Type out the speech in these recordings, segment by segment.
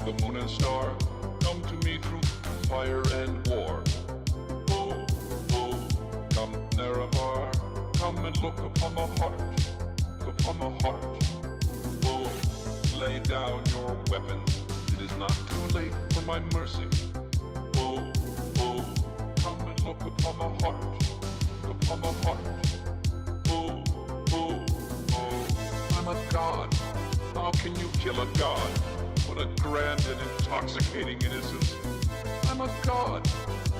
the moon and stars come to me through fire and war. Oh, oh, come Nerevar, come and look upon the heart, look upon the heart. Oh, lay down your weapons, it is not too late for my mercy. Oh, oh, come and look upon the heart, look upon the heart. Oh, oh, oh, I'm a god. How can you kill a god? What a grand and intoxicating innocence. I'm a god.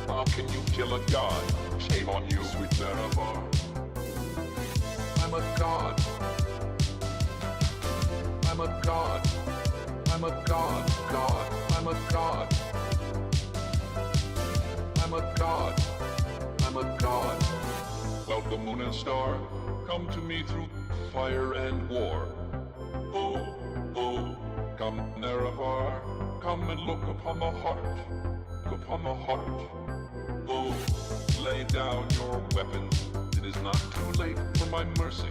How can you kill a god? Shame on you, sweet Nerevar. I'm a god. I'm a god. I'm a god, god. I'm a god. I'm a god. I'm a god. Well, the moon and star come to me through fire and war. Oh, oh, come Nerevar, come and look upon the heart, look upon the heart. Oh, lay down your weapons, it is not too late for my mercy.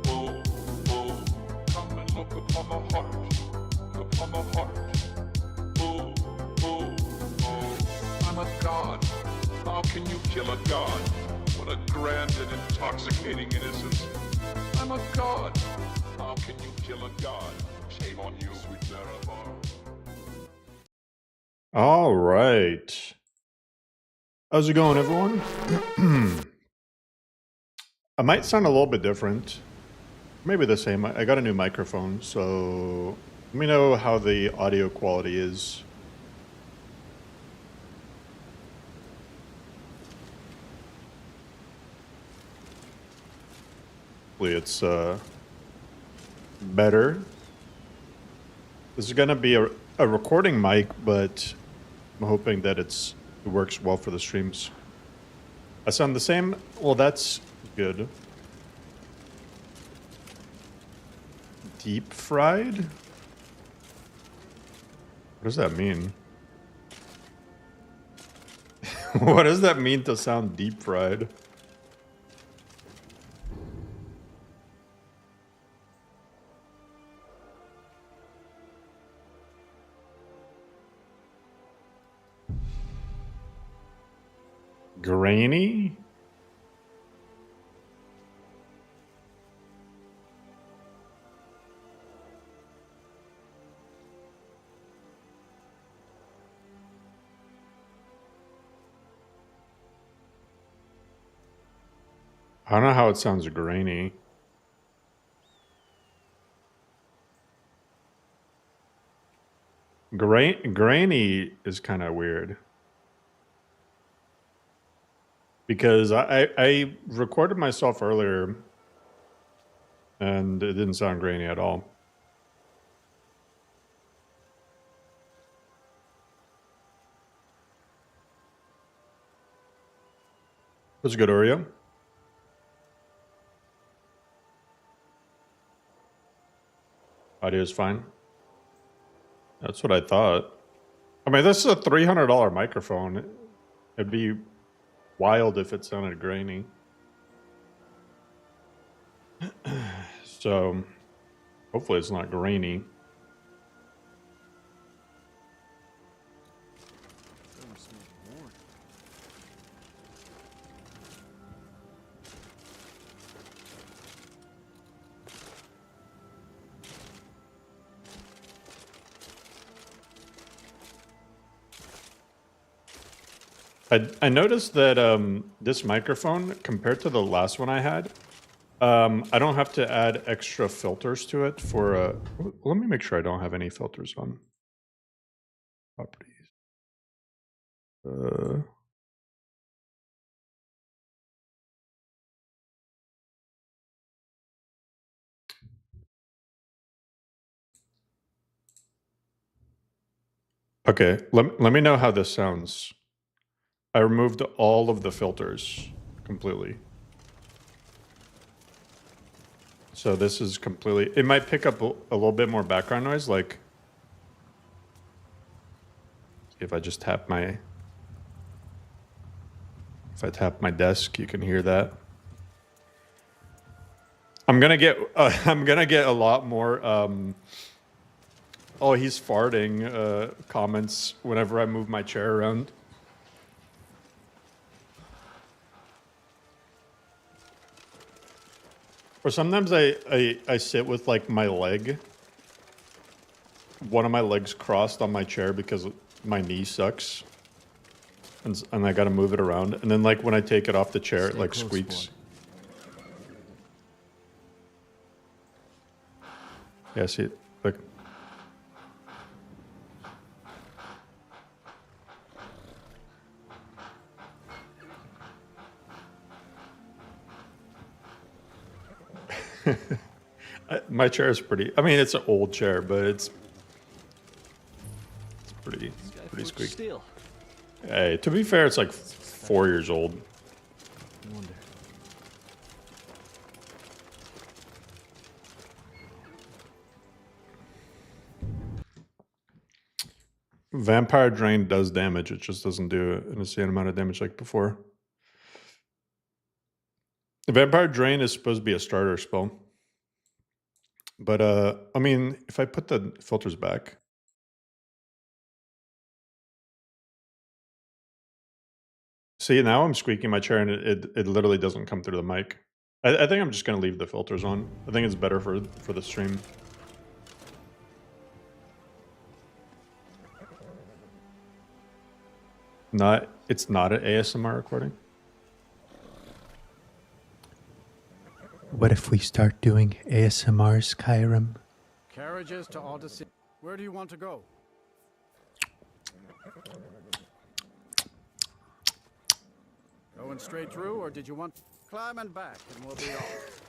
Oh, oh, come and look upon the heart, look upon the heart. Oh, oh, oh, I'm a god. How can you kill a god? What a grand and intoxicating innocence. I'm a god. How can you kill a god? Shame on you, sweet Nerevar. All right. How's it going, everyone? I might sound a little bit different. Maybe the same. I got a new microphone, so let me know how the audio quality is. Hopefully it's better. This is gonna be a recording mic, but I'm hoping that it works well for the streams. I sound the same? Well, that's good. Deep fried? What does that mean? What does that mean to sound deep fried? Grainy? I don't know how it sounds grainy. Grainy is kind of weird. Because I recorded myself earlier and it didn't sound grainy at all. That's good, Oreo. Audio is fine. That's what I thought. I mean, this is a $300 microphone. It'd be wild if it sounded grainy. So hopefully it's not grainy. I noticed that this microphone, compared to the last one I had, I don't have to add extra filters to it for... let me make sure I don't have any filters on. Properties. Okay, let me know how this sounds. I removed all of the filters completely. So this is completely... It might pick up a little bit more background noise, like... If I just tap my... If I tap my desk, you can hear that. I'm gonna get a lot more Oh, he's farting comments whenever I move my chair around. Or sometimes I sit with like my leg, one of my legs crossed on my chair because my knee sucks. And I gotta move it around. And then like when I take it off the chair, it like squeaks. Yeah, see it? Like... my chair is pretty... I mean, it's an old chair, but it's pretty squeaky. Hey, to be fair, it's like 4 years old. Vampire Drain does damage. It just doesn't do an insane amount of damage like before. Vampire Drain is supposed to be a starter spell. But, I mean, if I put the filters back... See, now I'm squeaking my chair and it literally doesn't come through the mic. I think I'm just going to leave the filters on. I think it's better for the stream. It's not an ASMR recording. What if we start doing ASMR Skyrim? Carriages to Odyssey. Where do you want to go? Going straight through, or did you want climbing back and we'll be off?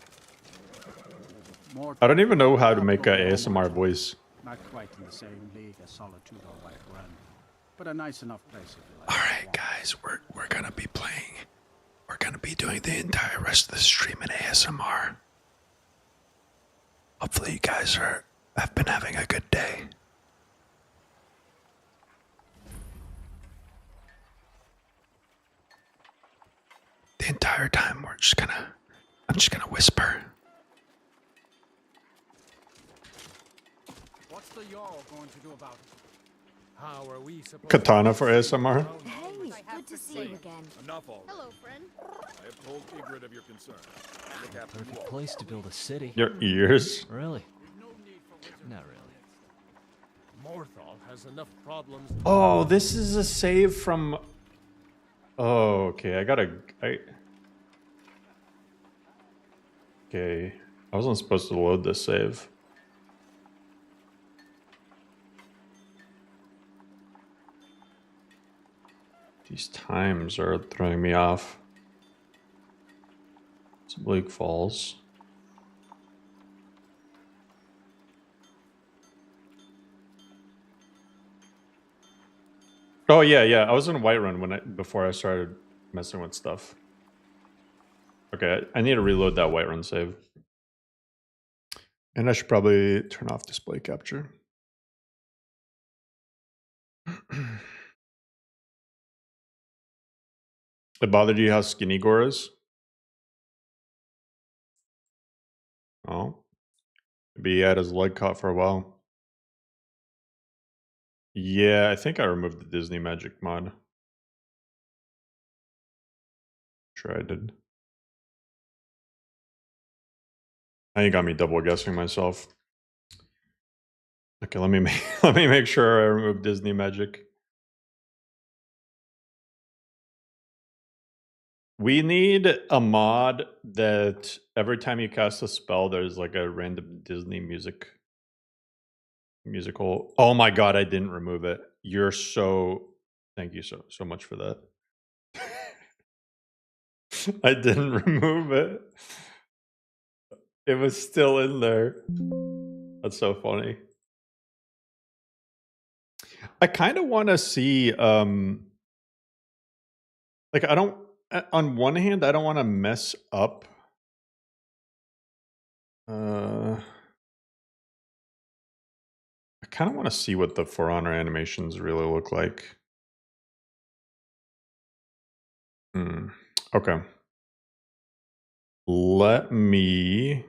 More I don't even know how to make an ASMR voice. not quite in the same league as Solitude or White Run, but a nice enough place if you like. All right, guys, we're gonna be playing. We're gonna be doing the entire rest of the stream in ASMR. Hopefully, you guys have been having a good day. The entire time, I'm just gonna whisper. What's the Jarl going to do about it? How are we supposed Katana for ASMR. Hey, good to see you again. Enough already. Hello, friend. I have told Ygritte of your concern. Look after the Perfect wall. place to build a city. Your ears. Really? Not really. Morthal has enough problems. Oh, this is a save from... Oh, okay. Okay. I wasn't supposed to load this save. These times are throwing me off. It's Bleak Falls. Oh yeah, I was in Whiterun before I started messing with stuff. Okay, I need to reload that Whiterun save. And I should probably turn off display capture. It bothered you how skinny Gore is? Oh. Maybe he had his leg caught for a while. Yeah, I think I removed the Disney Magic mod. Sure I did. Now you got me double guessing myself. Okay, let me make sure I remove Disney Magic. We need a mod that every time you cast a spell, there's like a random Disney musical. Oh my god, I didn't remove it. You're so... Thank you so much for that. I didn't remove it. It was still in there. That's so funny. I kind of want to see... Like, I don't... On one hand, I don't want to mess up... I kind of want to see what the For Honor animations really look like. Okay. Let me...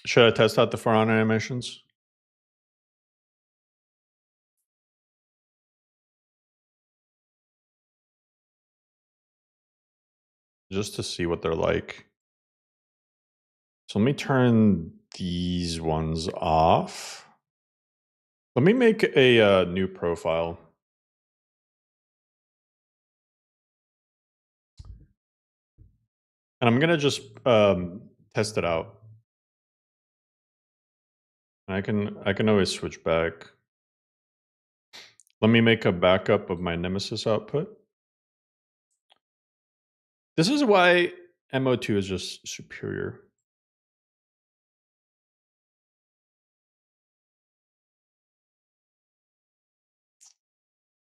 Should I test out the front animations? Just to see what they're like. So let me turn these ones off. Let me make a new profile. And I'm gonna just test it out. I can always switch back. Let me make a backup of my Nemesis output. This is why MO2 is just superior.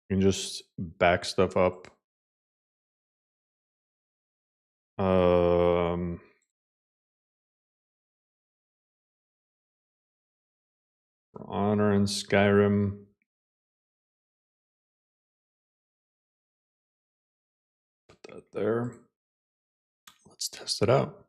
You can just back stuff up. For Honor and Skyrim. Put that there. Let's test it out.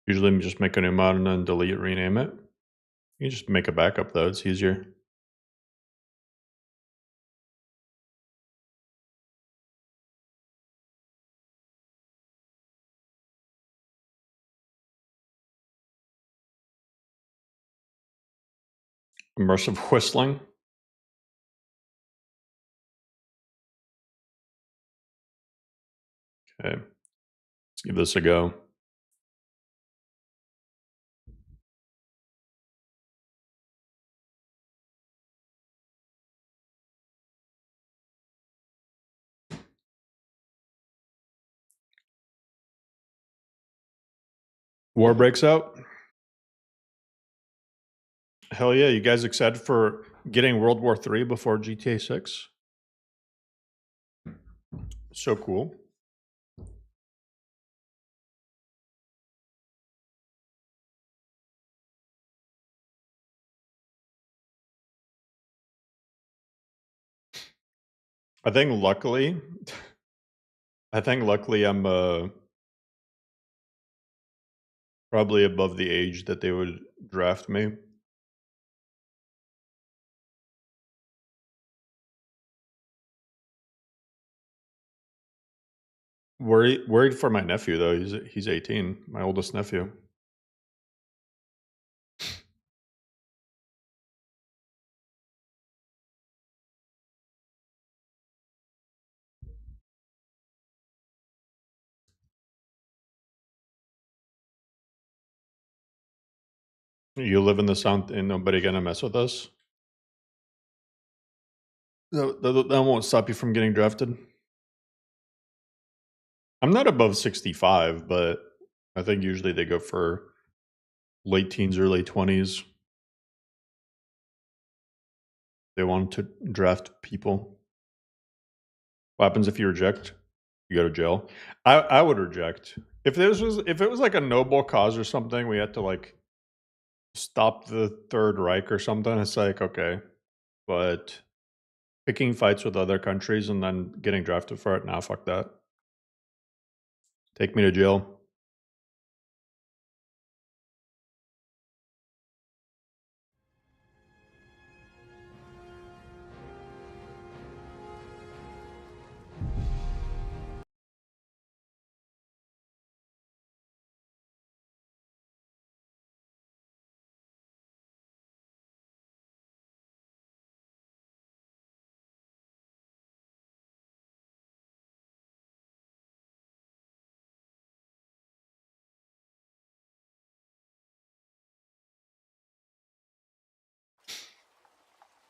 Usually just make a new mod and then delete, rename it. You just make a backup though, it's easier. Immersive whistling. Okay, let's give this a go. War breaks out. Hell yeah, you guys excited for getting World War III before GTA 6? So cool. I think luckily I'm probably above the age that they would draft me. Worried for my nephew though. He's 18, my oldest nephew. You live in the South and nobody gonna mess with us? That won't stop you from getting drafted. I'm not above 65, but I think usually they go for late teens, early 20s. They want to draft people. What happens if you reject? You go to jail. I would reject. If it was like a noble cause or something, we had to like stop the Third Reich or something. It's like, okay. But picking fights with other countries and then getting drafted for it, nah, fuck that. Take me to jail.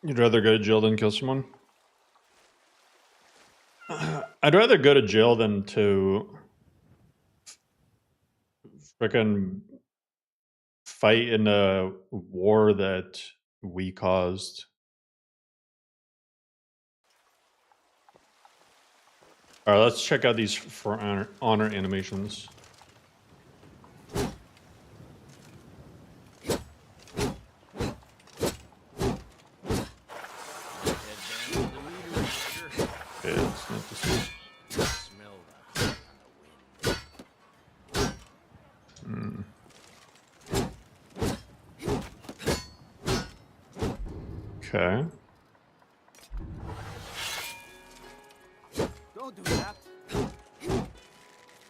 You'd rather go to jail than kill someone? I'd rather go to jail than to frickin' fight in a war that we caused. All right, let's check out these For Honor animations. Okay, it's not this one. Smell the high on the wind. Okay. Don't do that.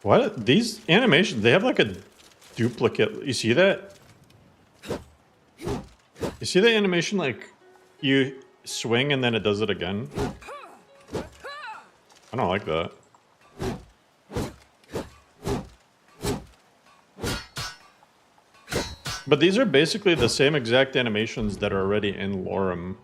What? These animations, they have like a duplicate. You see that? You see the animation, like you swing and then it does it again? I don't like that. But these are basically the same exact animations that are already in Lorem.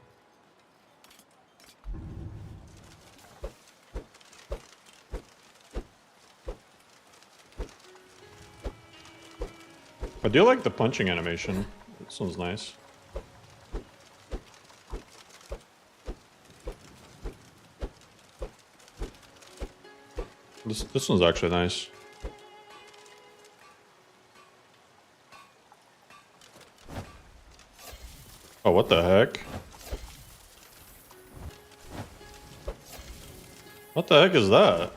I do like the punching animation. This one's nice. This one's actually nice. Oh, what the heck? What the heck is that?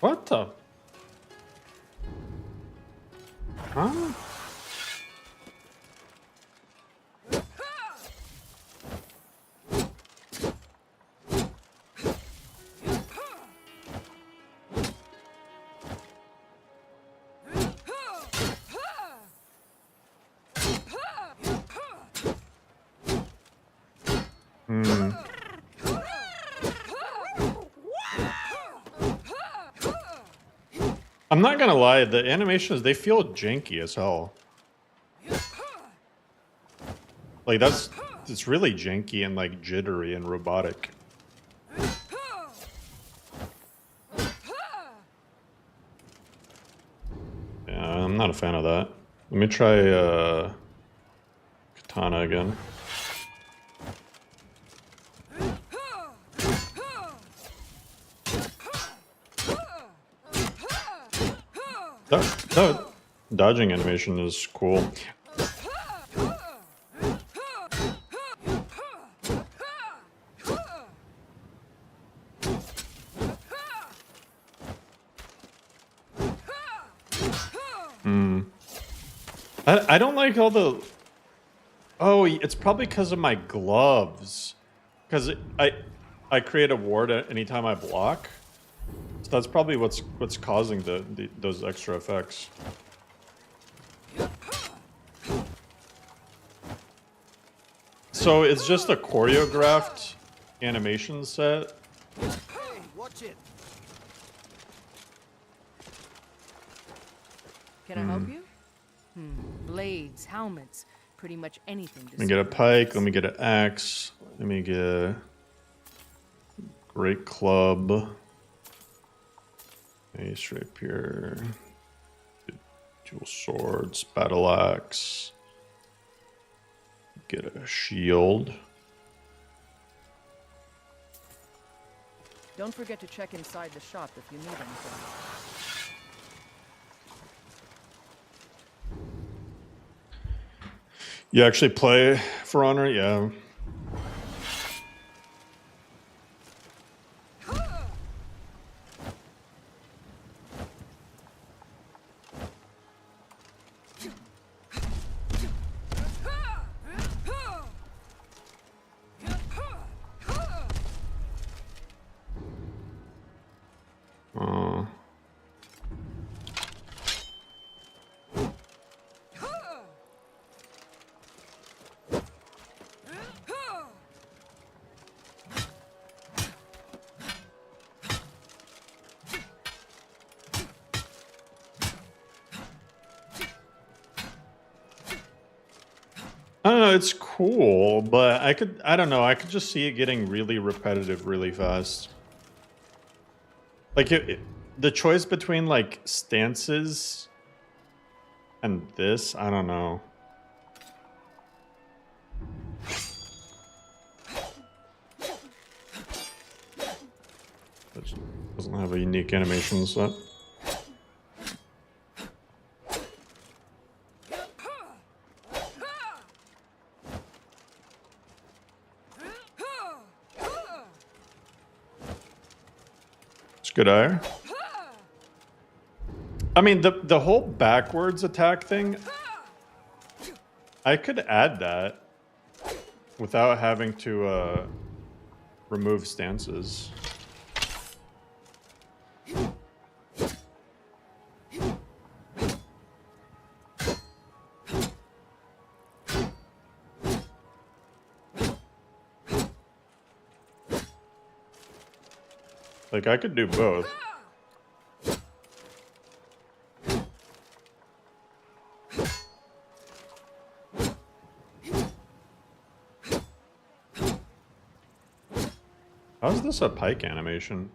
What the? Huh? Hmm. I'm not gonna lie, the animations, they feel janky as hell. Like it's really janky and like jittery and robotic. Yeah, I'm not a fan of that. Let me try Katana again. That dodging animation is cool. I don't like all the... Oh, it's probably because of my gloves. Because I create a ward anytime I block. So that's probably what's causing those extra effects. So it's just a choreographed animation set. Hey, watch it. Can I help you? Blades, helmets, pretty much anything. Let me get a pike. Let me get an axe. Let me get a great club. Ace rapier. Dual swords. Battle axe. Get a shield. Don't forget to check inside the shop if you need anything. You actually play For Honor? Yeah. I don't know, it's cool, but I don't know, I could just see it getting really repetitive really fast. Like, the choice between, like, stances and this, I don't know. Doesn't have a unique animation set. It's good ire. I mean, the whole backwards attack thing, I could add that without having to remove stances. Like, I could do both. How's this a pike animation?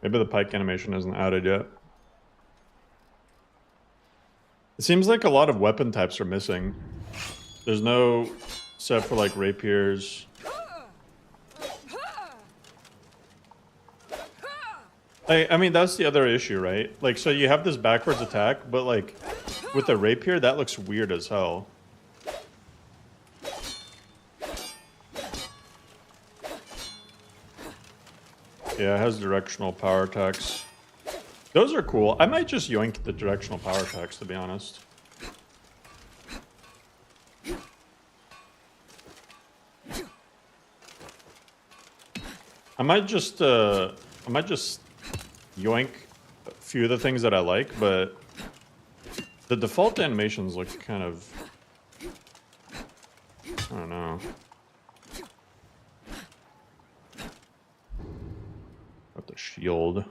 Maybe the pike animation isn't added yet. It seems like a lot of weapon types are missing. There's no set for like rapiers. I mean, that's the other issue, right? Like, so you have this backwards attack, but like with the rapier, that looks weird as hell. Yeah, it has directional power attacks. Those are cool. I might just yoink the directional power attacks, to be honest. I might just yoink a few of the things that I like, but the default animations look kind of, I don't know. Got the shield.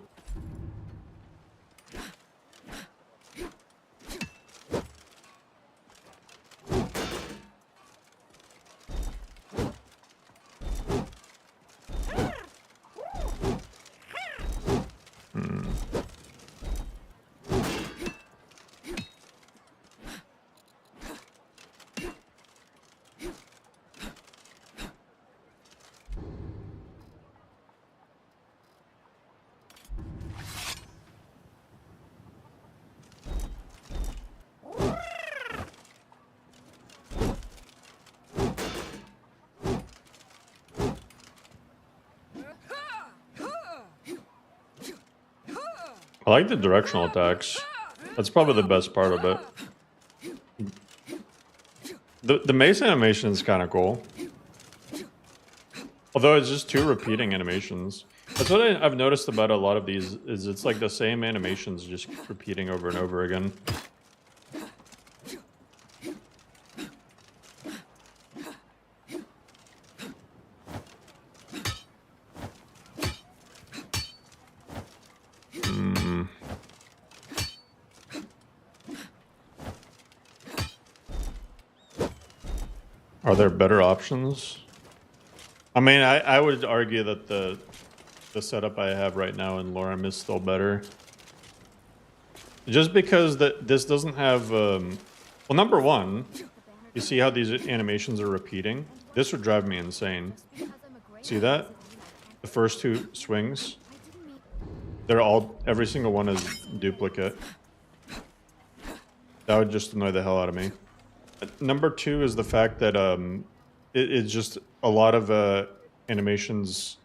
I like the directional attacks. That's probably the best part of it. The mace animation is kind of cool. Although it's just two repeating animations. That's what I've noticed about a lot of these, is it's like the same animations just repeating over and over again. Are there better options? I mean, I would argue that the setup I have right now in Lorem is still better. Just because this doesn't have... well, number one, you see how these animations are repeating? This would drive me insane. See that? The first two swings? They're all... Every single one is duplicate. That would just annoy the hell out of me. Number two is the fact that it's just a lot of animations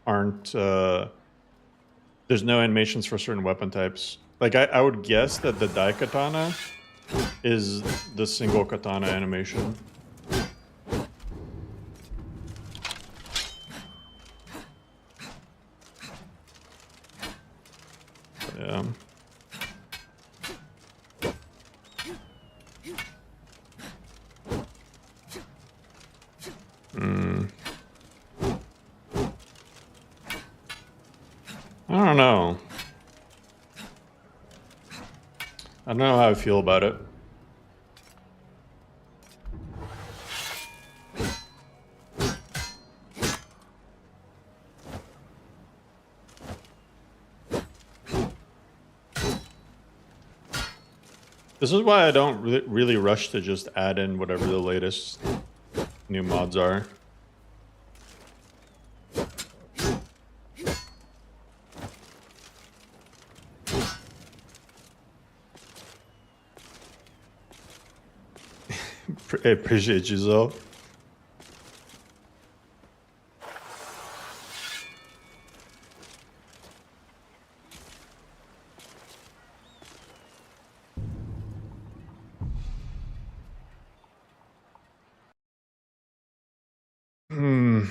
aren't... there's no animations for certain weapon types. Like, I would guess that the Daikatana is the single katana animation. Yeah. I don't know. I don't know how I feel about it. This is why I don't really rush to just add in whatever the latest new mods are. I appreciate you, Zoe. Hmm.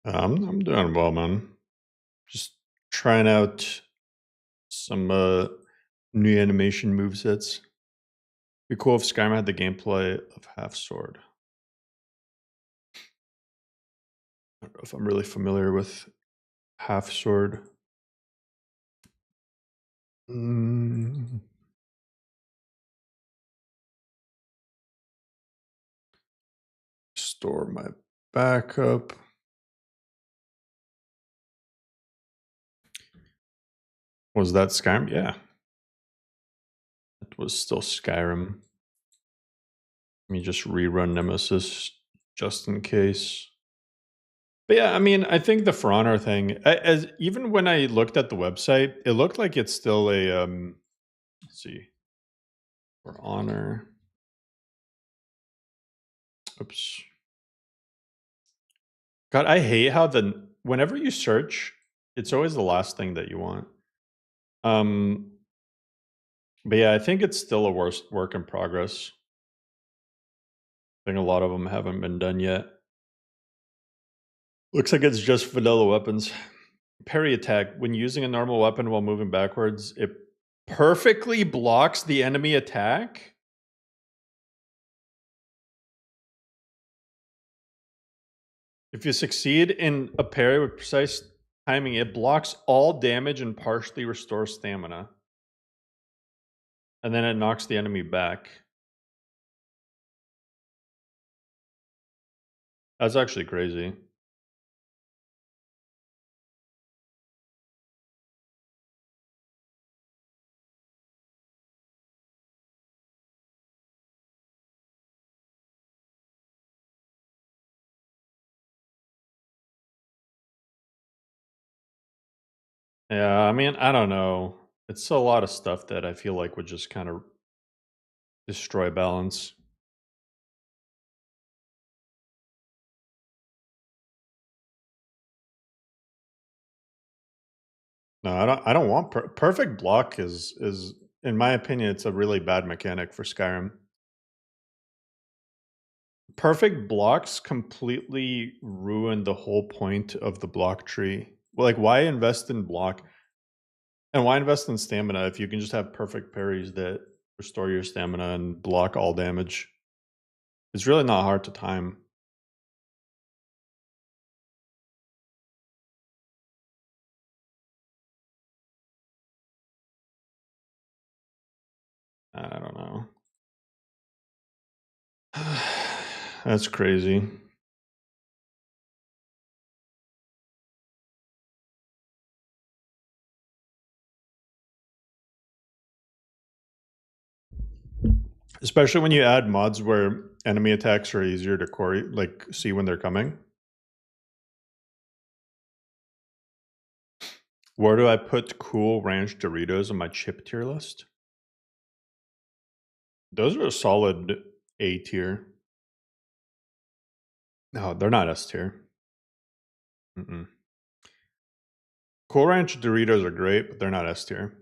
I'm doing well, man. Just trying out some new animation movesets. Be cool if Skyrim had the gameplay of Half Sword. I don't know if I'm really familiar with Half Sword. Mm. Store my backup. Was that Skyrim? Yeah. It was still Skyrim. Let me just rerun Nemesis just in case. But yeah, I mean, I think the For Honor thing, as even when I looked at the website, it looked like it's still a let's see. For Honor. Oops. God, I hate how whenever you search, it's always the last thing that you want. But yeah, I think it's still a work in progress. I think a lot of them haven't been done yet. Looks like it's just vanilla weapons. Parry attack. When using a normal weapon while moving backwards, it perfectly blocks the enemy attack. If you succeed in a parry with precise timing, it blocks all damage and partially restores stamina. And then it knocks the enemy back. That's actually crazy. Yeah, I mean, I don't know. It's a lot of stuff that I feel like would just kind of destroy balance. No, I don't want perfect block is in my opinion it's a really bad mechanic for Skyrim. Perfect blocks completely ruin the whole point of the block tree. Like why invest in block and why invest in stamina if you can just have perfect parries that restore your stamina and block all damage? It's really not hard to time. I don't know. That's crazy. Especially when you add mods where enemy attacks are easier to like see when they're coming. Where do I put Cool Ranch Doritos on my chip tier list? Those are a solid A tier. No, they're not S tier. Cool Ranch Doritos are great, but they're not S tier.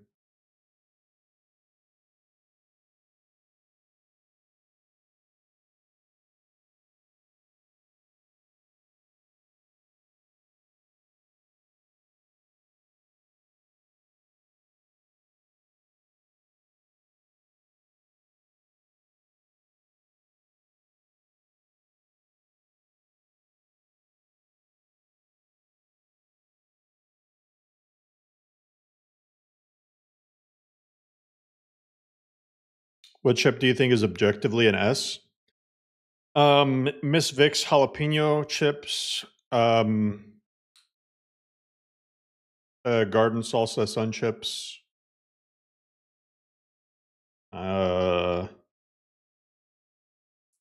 What chip do you think is objectively an S? Miss Vic's jalapeno chips, garden salsa sun chips,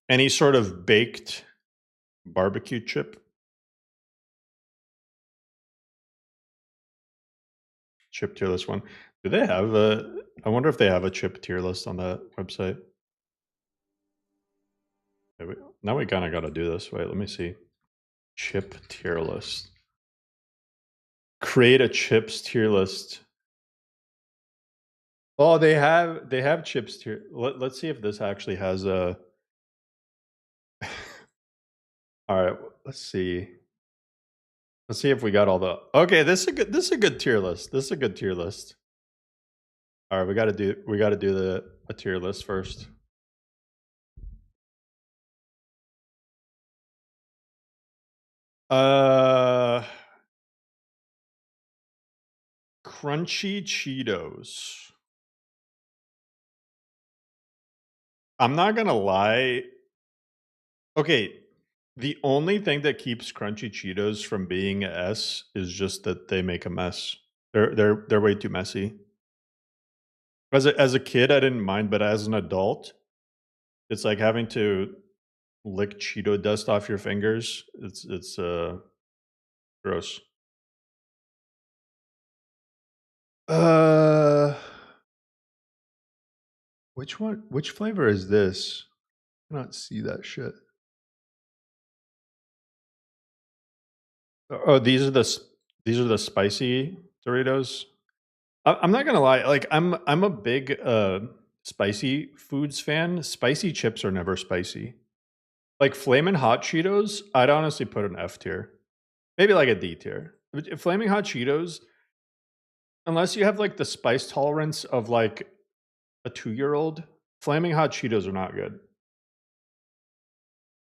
any sort of baked barbecue chip. Chip tier list one. Do they have I wonder if they have a chip tier list on that website. Now we kind of got to do this. Wait, let me see. Chip tier list. Create a chips tier list. Oh, they have chips tier. Let's see if this actually has a. All right, let's see. Let's see if we got all the. Okay, this is a good tier list. This is a good tier list. All right, we got to do a tier list first. Crunchy Cheetos. I'm not gonna lie. Okay, the only thing that keeps Crunchy Cheetos from being a S is just that they make a mess. They're way too messy. As a kid, I didn't mind, but as an adult, it's like having to lick Cheeto dust off your fingers. It's gross. Uh, which one? Which flavor is this? I cannot see that shit. Oh, these are the spicy Doritos. I'm not gonna lie, like I'm a big spicy foods fan. Spicy chips are never spicy. Like Flamin' Hot Cheetos, I'd honestly put an F tier, maybe like a D tier. Flaming Hot Cheetos, unless you have like the spice tolerance of like a 2-year-old, Flaming Hot Cheetos are not good.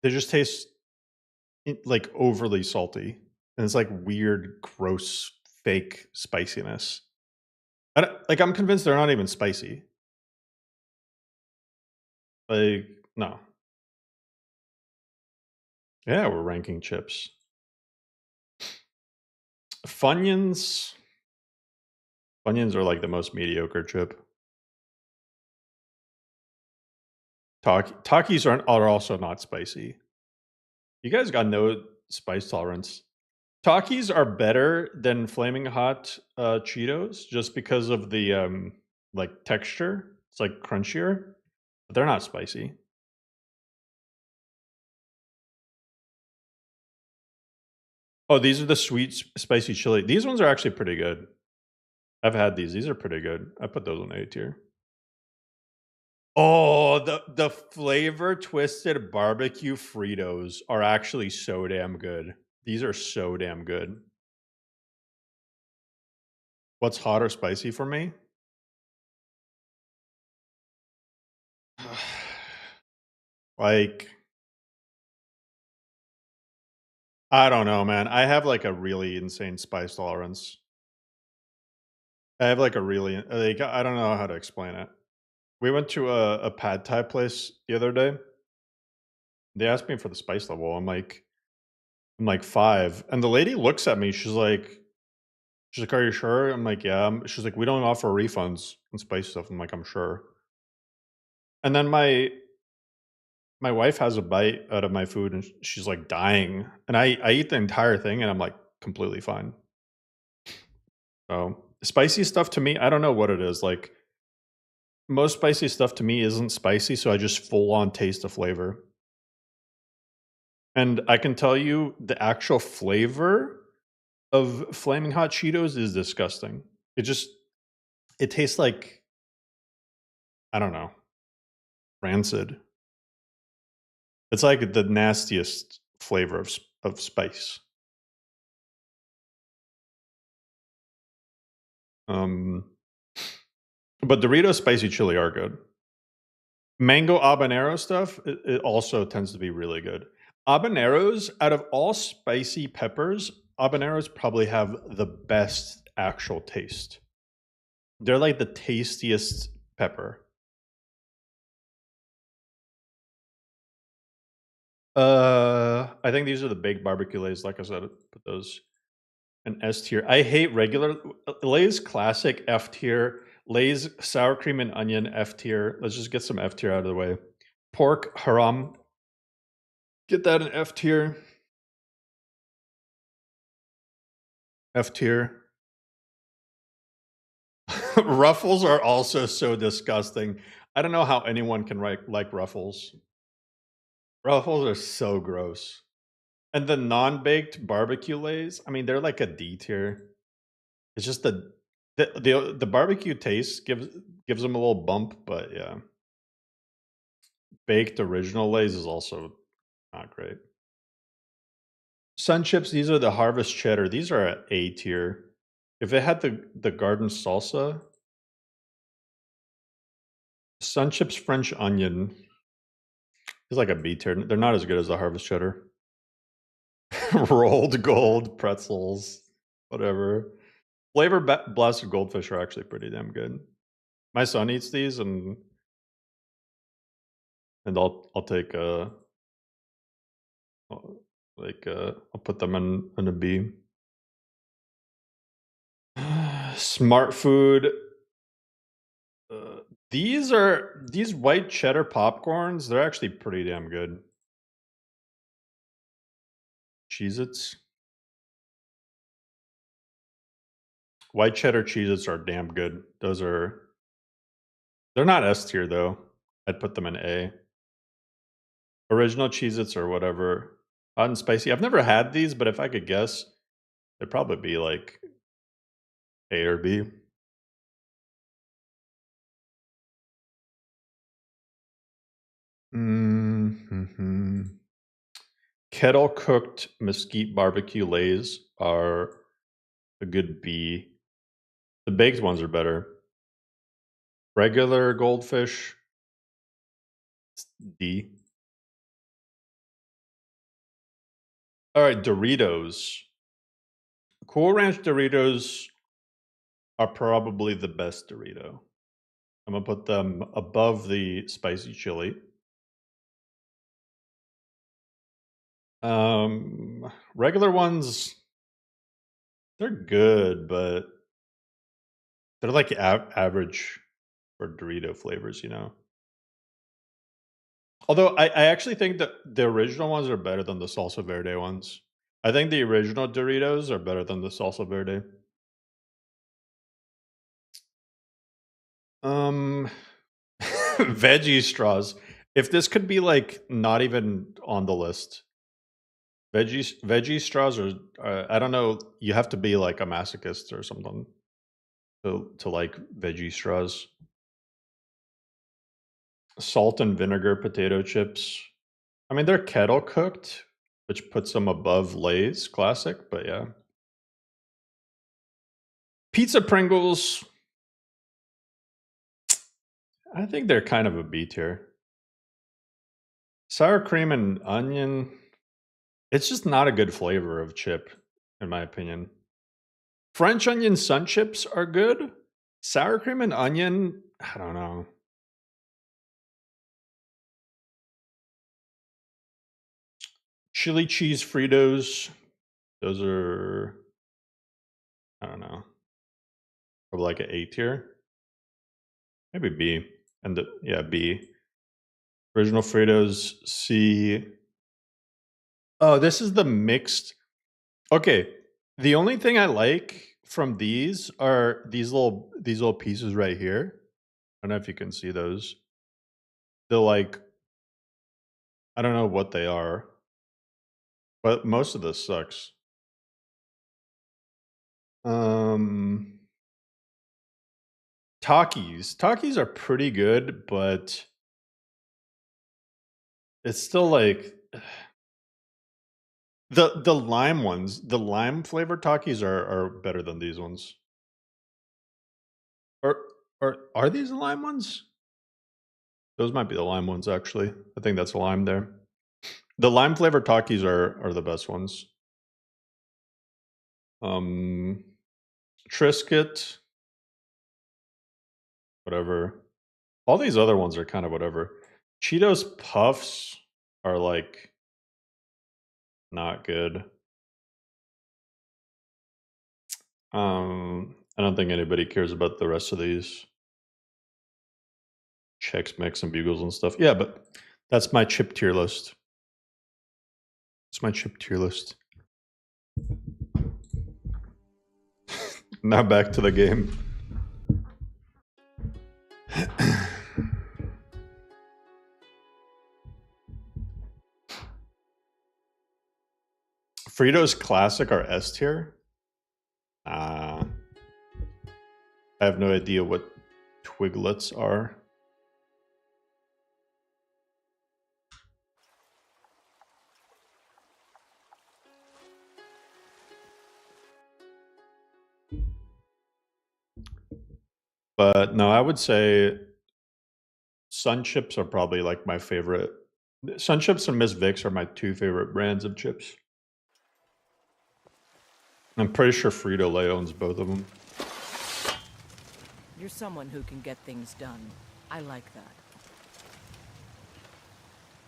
They just taste like overly salty, and it's like weird, gross, fake spiciness. I'm convinced they're not even spicy. Like, no. Yeah, we're ranking chips. Funyuns. Funyuns are like the most mediocre chip. Takis are also not spicy. You guys got no spice tolerance. Takis are better than Flaming Hot Cheetos just because of the like texture. It's like crunchier, but they're not spicy. Oh, these are the sweet spicy chili. These ones are actually pretty good. I've had these. These are pretty good. I put those on A tier. Oh, the flavor twisted barbecue Fritos are actually so damn good. These are so damn good. What's hot or spicy for me? Like, I don't know, man. I have like a really insane spice tolerance. I have like a really like I don't know how to explain it. We went to a pad thai place the other day. They asked me for the spice level. I'm like 5, and the lady looks at me. She's like, "Are you sure?" I'm like, "Yeah." She's like, "We don't offer refunds on spice stuff." I'm like, "I'm sure." And then my wife has a bite out of my food, and she's like dying, and I eat the entire thing, and I'm like completely fine. So spicy stuff to me, I don't know what it is. Like most spicy stuff to me isn't spicy, so I just full on taste the flavor. And I can tell you the actual flavor of Flaming Hot Cheetos is disgusting. It tastes like, I don't know, rancid. It's like the nastiest flavor of spice. But Doritos spicy chili are good. Mango habanero stuff, it also tends to be really good. Habaneros, out of all spicy peppers, habaneros probably have the best actual taste. They're like the tastiest pepper. I think these are the baked barbecue Lays. Like I said, put those in S tier. I hate regular Lay's classic F tier. Lay's sour cream and onion F tier. Let's just get some F tier out of the way. Pork haram. Get that in F tier. F tier. Ruffles are also so disgusting. I don't know how anyone can like Ruffles. Ruffles are so gross. And the non-baked barbecue lays, I mean, they're like a D tier. It's just the barbecue taste gives them a little bump, but yeah. Baked original lays is also not great. Sun chips, these are the harvest cheddar. These are at A tier. If it had the garden salsa, sun chips French onion is like a B tier. They're not as good as the harvest cheddar. Rolled gold pretzels, whatever. Flavor blasted goldfish are actually pretty damn good. My son eats these, and I'll take I'll put them in a B. Smart food. These white cheddar popcorns. They're actually pretty damn good. Cheez-Its. White cheddar Cheez-Its are damn good. They're not S tier though. I'd put them in A. Original Cheez-Its or whatever. Hot and spicy. I've never had these, but if I could guess, it'd probably be like A or B. Mm-hmm. Kettle cooked mesquite barbecue lays are a good B. The baked ones are better. Regular goldfish, D. All right, Doritos. Cool Ranch Doritos are probably the best Dorito. I'm gonna put them above the spicy chili. Regular ones, they're good, but they're like average for Dorito flavors, you know. Although I actually think that the original ones are better than the salsa verde ones. I think the original Doritos are better than the salsa verde. Veggie straws. If this could be like not even on the list, veggie straws are. I don't know. You have to be like a masochist or something to like veggie straws. Salt and vinegar potato chips. I mean, they're kettle cooked, which puts them above Lay's classic. But yeah, pizza Pringles. I think they're kind of a B tier. Sour cream and onion. It's just not a good flavor of chip, in my opinion. French onion sun chips are good. Sour cream and onion, I don't know. Chili cheese Fritos, those are, I don't know, probably like an A tier. Maybe B. And yeah, B. Original Fritos, C. Oh, this is the mixed. Okay, the only thing I like from these are these little pieces right here. I don't know if you can see those. They're like, I don't know what they are, but most of this sucks. Takis are pretty good, but it's still like the lime ones. The lime flavored Takis are better than these ones. Or are these the lime ones? Those might be the lime ones actually. I think that's a lime there. The lime flavored Takis are the best ones. Triscuit, whatever. All these other ones are kind of whatever. Cheetos Puffs are like not good. I don't think anybody cares about the rest of these. Chex Mix and Bugles and stuff. Yeah, but that's my chip tier list. It's my chip tier list. Now back to the game. Fritos Classic are S tier? I have no idea what Twiglets are. But no, I would say Sun Chips are probably like my favorite. Sun Chips and Miss Vicks are my two favorite brands of chips. I'm pretty sure Frito-Lay owns both of them. You're someone who can get things done. I like that.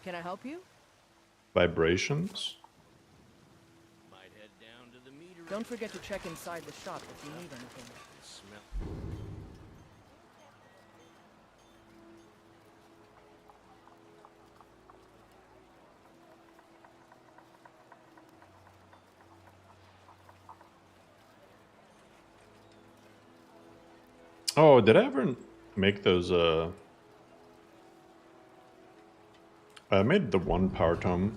Can I help you? Vibrations? Might head down to the meter. Don't forget to check inside the shop if you need anything. Smell. Oh, did I ever make those, I made the one power tome.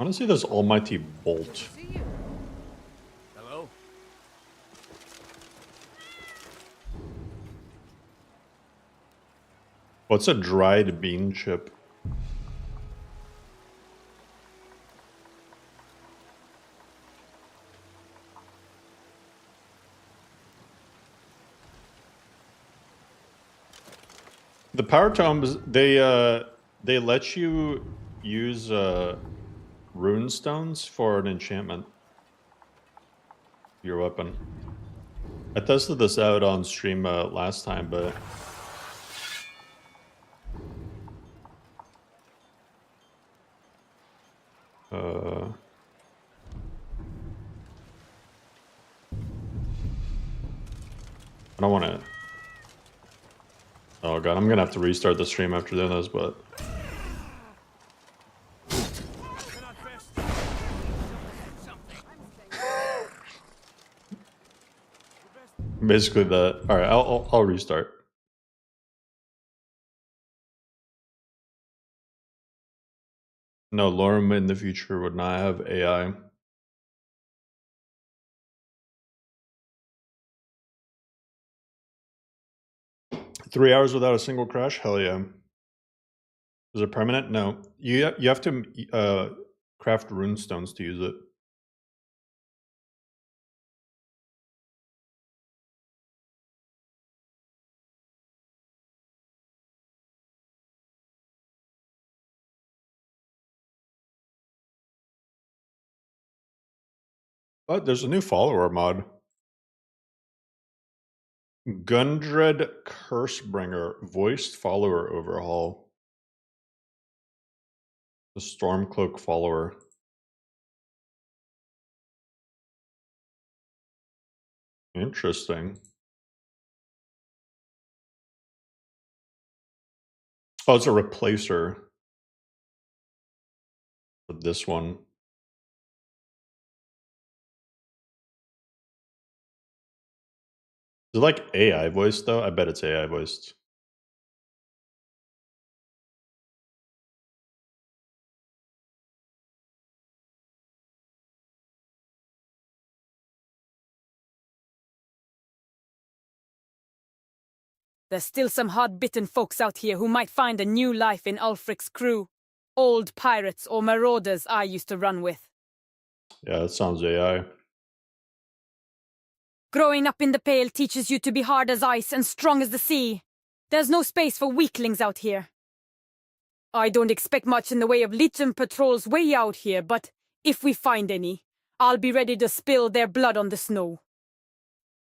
I want to see this almighty bolt. See you. Hello? What's a dried bean chip? The power tomes, they let you use rune stones for an enchantment. Your weapon. I tested this out on stream last time, but I don't want to. Oh god, I'm gonna have to restart the stream after doing this, but basically that. All right, I'll restart. No, Lorem in the future would not have AI. Three hours without a single crash? Hell yeah. Is it permanent? No. You have to craft rune stones to use it. But there's a new follower mod. Gundred Cursebringer voiced follower overhaul. The Stormcloak follower. Interesting. Oh, it's a replacer for this one. Is it like AI voiced though? I bet it's AI voiced. There's still some hard-bitten folks out here who might find a new life in Ulfric's crew. Old pirates or marauders I used to run with. Yeah, that sounds AI. Growing up in the Pale teaches you to be hard as ice and strong as the sea. There's no space for weaklings out here. I don't expect much in the way of legion patrols way out here, but if we find any, I'll be ready to spill their blood on the snow.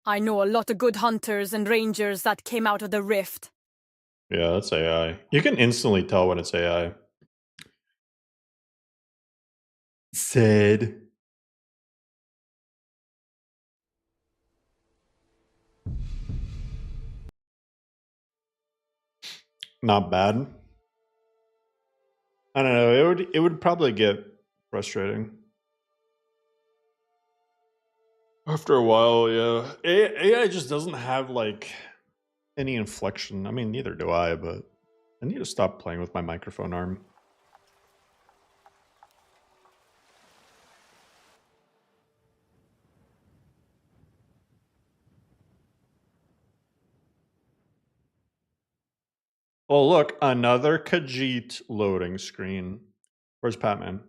I know a lot of good hunters and rangers that came out of the rift. Yeah, that's AI. You can instantly tell when it's AI. Said. Not bad. I don't know. It would probably get frustrating after a while. Yeah, AI just doesn't have like any inflection. I mean, neither do I. But I need to stop playing with my microphone arm. Oh, look, another Khajiit loading screen. Where's Patman?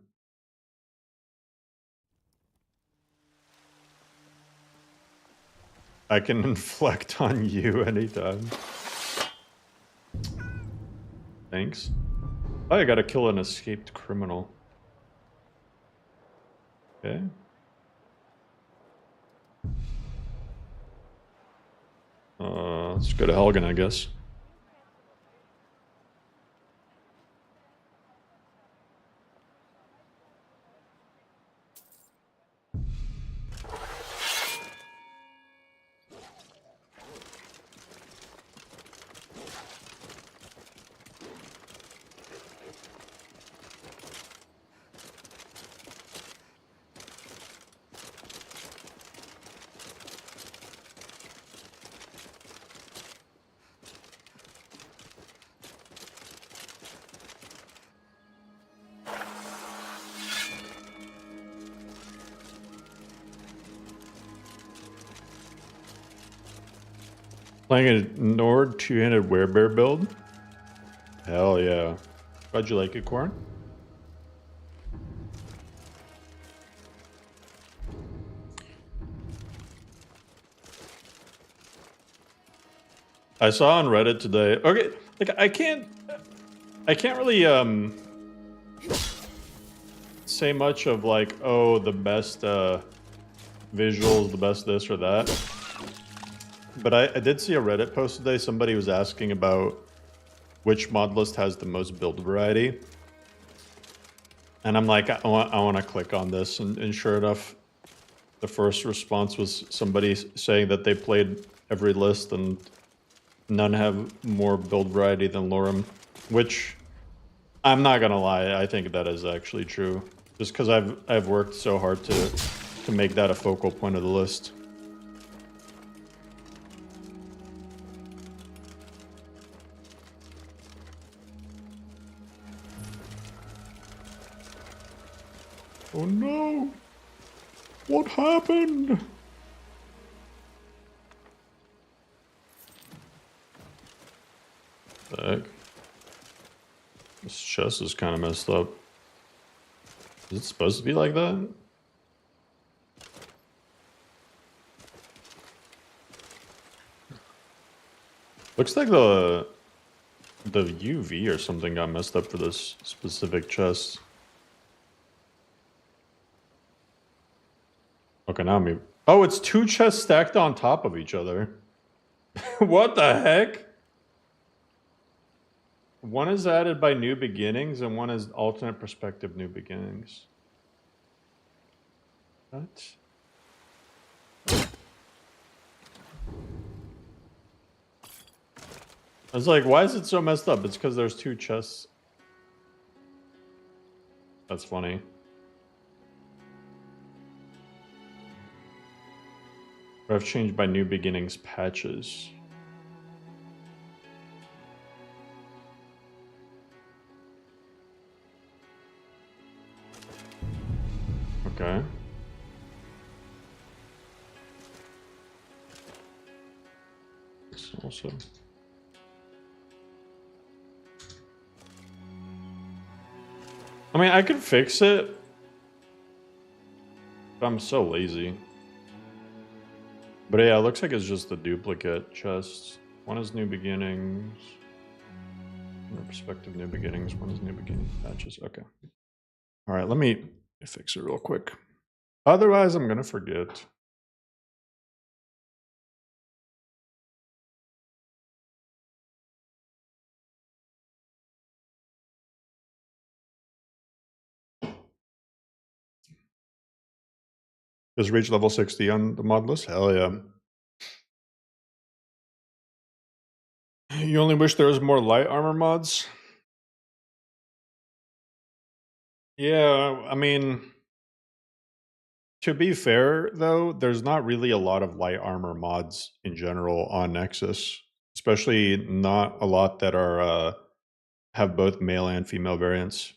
I can inflect on you anytime. Thanks. Oh, I gotta kill an escaped criminal. Okay. Let's go to Helgen, I guess. Playing a Nord two-handed werebear build? Hell yeah. How'd you like it, Corn? I saw on Reddit today. Okay, like I can't really say much of like, oh, the best visuals, the best this or that. But I did see a Reddit post today. Somebody was asking about which mod list has the most build variety. And I'm like, I want to click on this. And sure enough, the first response was somebody saying that they played every list and none have more build variety than Lorem. Which, I'm not going to lie, I think that is actually true. Just because I've worked so hard to make that a focal point of the list. Oh no! What happened? Heck. This chest is kind of messed up. Is it supposed to be like that? Looks like the UV or something got messed up for this specific chest. Okay, now me. Oh, it's two chests stacked on top of each other. What the heck? One is added by New Beginnings and one is alternate perspective New Beginnings. What? I was like, why is it so messed up? It's because there's two chests. That's funny. I've changed by New Beginnings patches. Okay. This also. I mean, I could fix it, but I'm so lazy. But yeah, it looks like it's just a duplicate chest. One is New Beginnings. Perspective New Beginnings. One is New Beginning patches. Okay. All right, let me fix it real quick. Otherwise, I'm going to forget. Just reach level 60 on the mod list? Hell yeah. You only wish there was more light armor mods? Yeah, I mean, to be fair though, there's not really a lot of light armor mods in general on Nexus, especially not a lot that are have both male and female variants.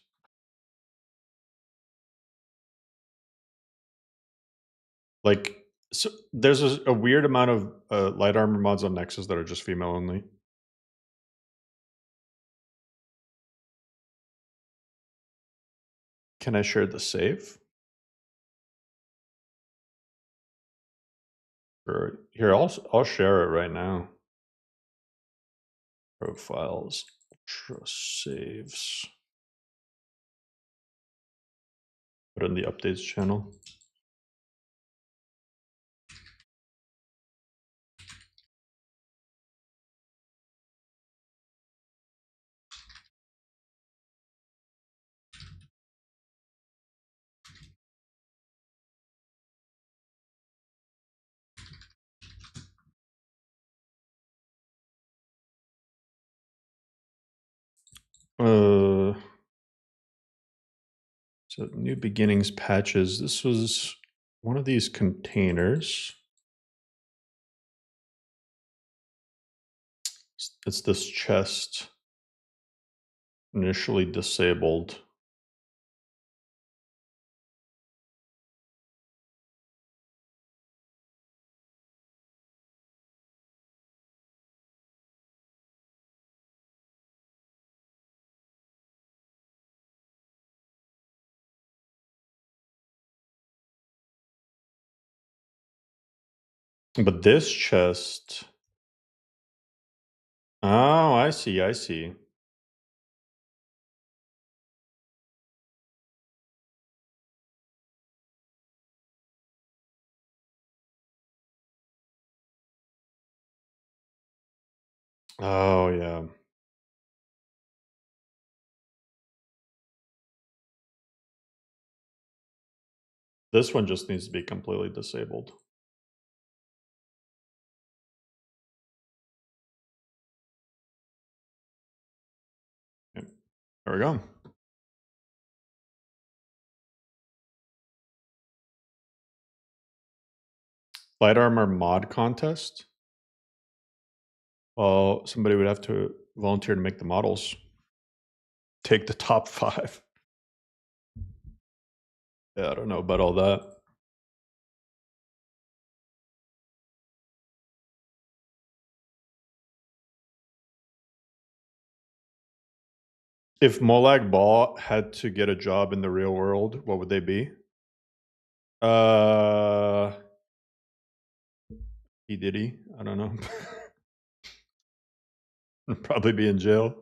Like, so there's a weird amount of light armor mods on Nexus that are just female only. Can I share the save? Or here, I'll share it right now. Profiles, ultra saves. Put it in the updates channel. So new beginnings patches. This was one of these containers. It's this chest initially disabled. But this chest. Oh, I see. I see. Oh, yeah. This one just needs to be completely disabled. Yep. There we go. Light armor mod contest. Well, somebody would have to volunteer to make the models. Take the top 5. Yeah, I don't know about all that. If Molag Ball had to get a job in the real world, what would they be? P. Diddy? I don't know. Probably be in jail.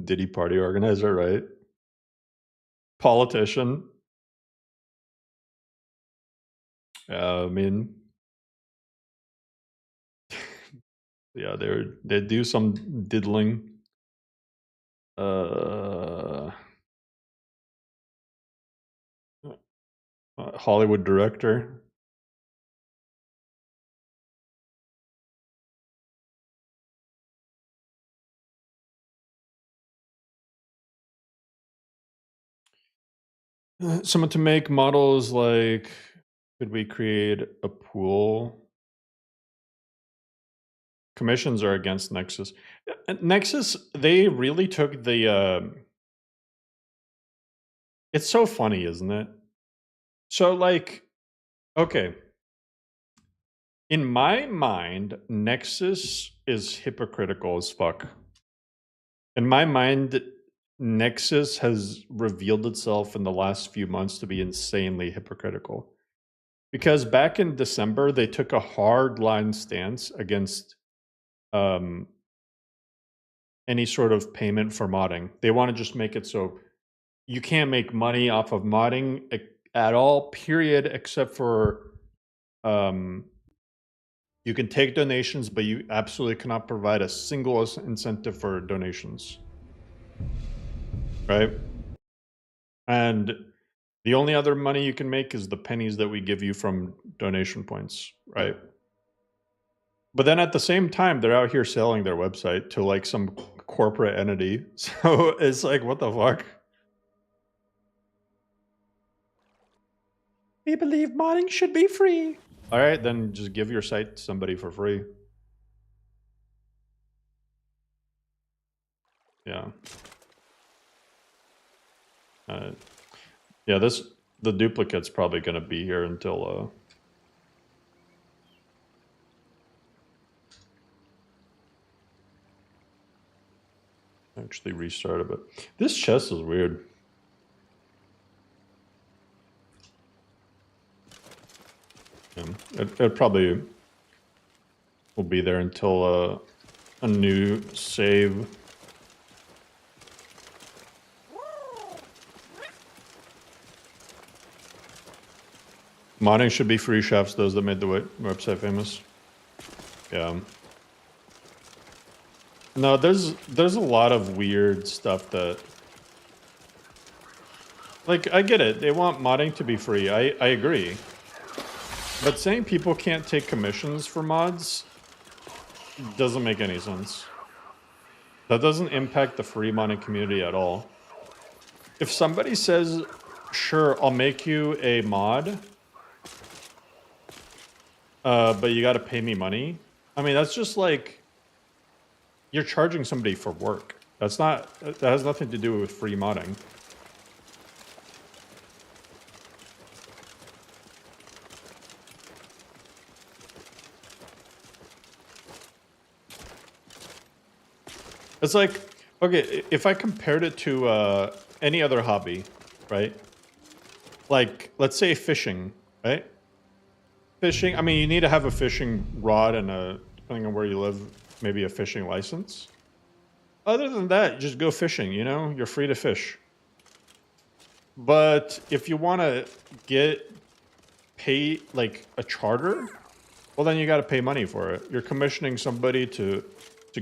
Diddy party organizer, right? Politician. I mean, yeah, they do some diddling. Hollywood director. Someone to make models like, could we create a pool? Commissions are against Nexus. Nexus, they really took the. It's so funny, isn't it? So, like, okay. In my mind, Nexus is hypocritical as fuck. In my mind, Nexus has revealed itself in the last few months to be insanely hypocritical. Because back in December, they took a hard line stance against any sort of payment for modding. They want to just make it so you can't make money off of modding at all, period, except for you can take donations, but you absolutely cannot provide a single incentive for donations. Right? And the only other money you can make is the pennies that we give you from donation points, right? But then at the same time, they're out here selling their website to like some corporate entity. So it's like, what the fuck? We believe modding should be free. All right, then just give your site to somebody for free. Yeah. Yeah, the duplicate's probably gonna be here until actually restart a bit. This chest is weird. Yeah, it probably will be there until a new save. Modding should be free, chefs, those that made the website famous. Yeah. No, there's a lot of weird stuff that... Like, I get it. They want modding to be free. I agree. But saying people can't take commissions for mods doesn't make any sense. That doesn't impact the free modding community at all. If somebody says, sure, I'll make you a mod, but you gotta pay me money. I mean, that's just like, you're charging somebody for work. That has nothing to do with free modding. It's like, okay, if I compared it to any other hobby, right? Like, let's say fishing, right? Fishing, I mean, you need to have a fishing rod and depending on where you live, maybe a fishing license. Other than that, just go fishing, you know? You're free to fish. But if you want to pay like a charter, well, then you got to pay money for it. You're commissioning somebody to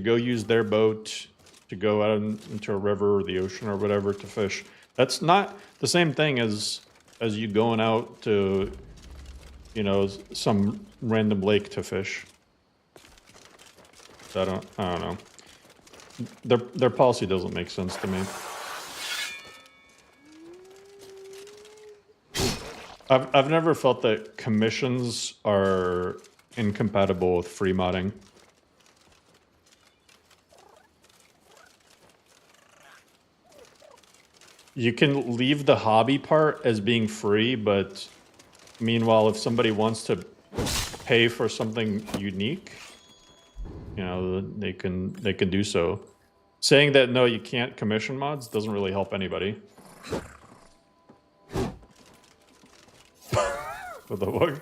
go use their boat, to go out into a river or the ocean or whatever to fish. That's not the same thing as you going out to, you know, some random lake to fish. So I don't know. Their policy doesn't make sense to me. I've never felt that commissions are incompatible with free modding. You can leave the hobby part as being free, but meanwhile, if somebody wants to pay for something unique, you know, they can do so. Saying that no, you can't commission mods doesn't really help anybody. What the fuck?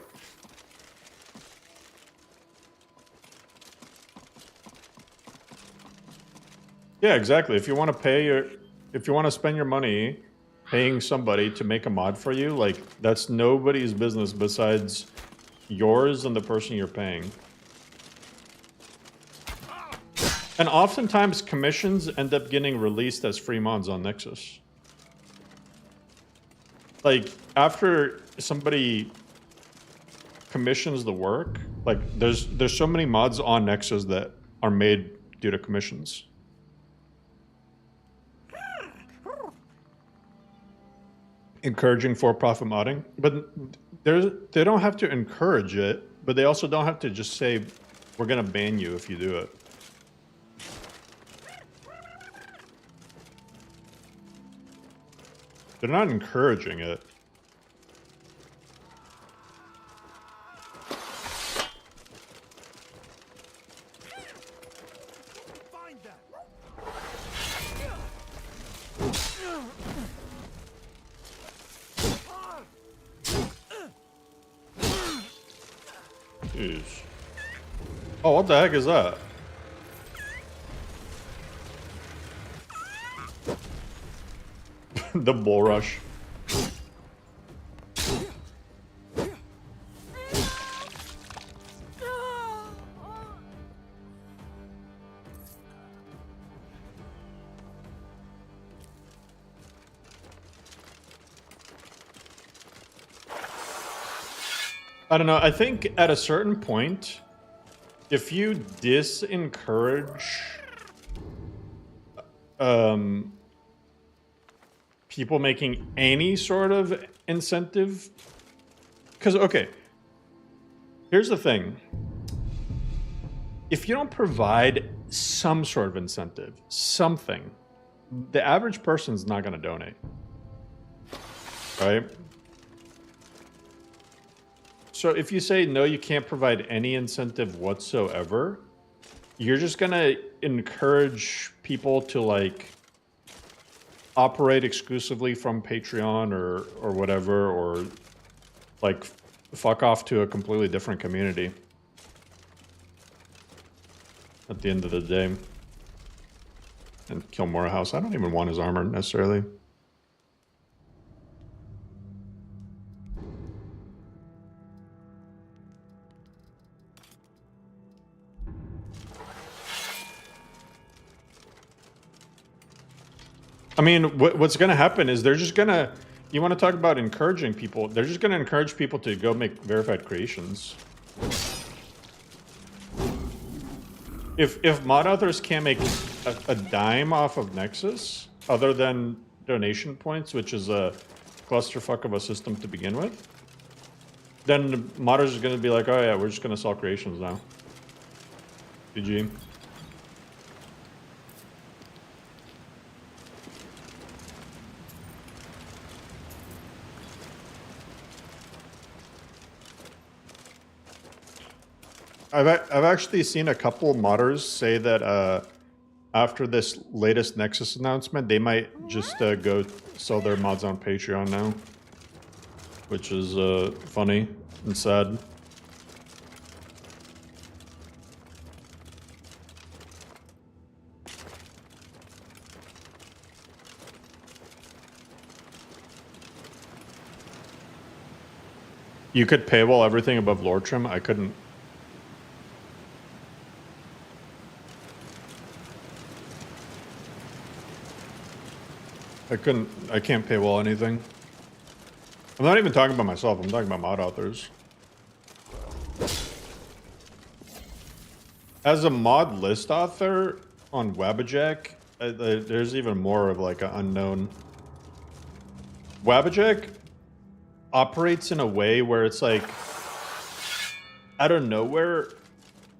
Yeah, exactly. If you want to spend your money paying somebody to make a mod for you, like, that's nobody's business besides yours and the person you're paying. And oftentimes commissions end up getting released as free mods on Nexus. Like, after somebody commissions the work, like, there's so many mods on Nexus that are made due to commissions. Encouraging for-profit modding, but they don't have to encourage it, but they also don't have to just say, we're gonna ban you if you do it. They're not encouraging it. Jeez. Oh, what the heck is that? The bull rush. I don't know. I think at a certain point, if you disencourage people making any sort of incentive. Because, okay, here's the thing. If you don't provide some sort of incentive, something, the average person's not going to donate. Right? So if you say, no, you can't provide any incentive whatsoever, you're just going to encourage people to, like, operate exclusively from Patreon or whatever, or, like, fuck off to a completely different community at the end of the day. And kill Morehouse. I don't even want his armor necessarily. I mean, what's going to happen is they're just going to... You want to talk about encouraging people? They're just going to encourage people to go make verified creations. If mod authors can't make a dime off of Nexus, other than donation points, which is a clusterfuck of a system to begin with, then the modders are going to be like, oh yeah, we're just going to sell creations now. GG. I've actually seen a couple modders say that after this latest Nexus announcement, they might just go sell their mods on Patreon now, which is funny and sad. You could paywall everything above lore trim. I couldn't. I can't paywall anything. I'm not even talking about myself, I'm talking about mod authors. As a mod list author on Wabbajack, there's even more of like an unknown. Wabbajack operates in a way where it's like, out of nowhere,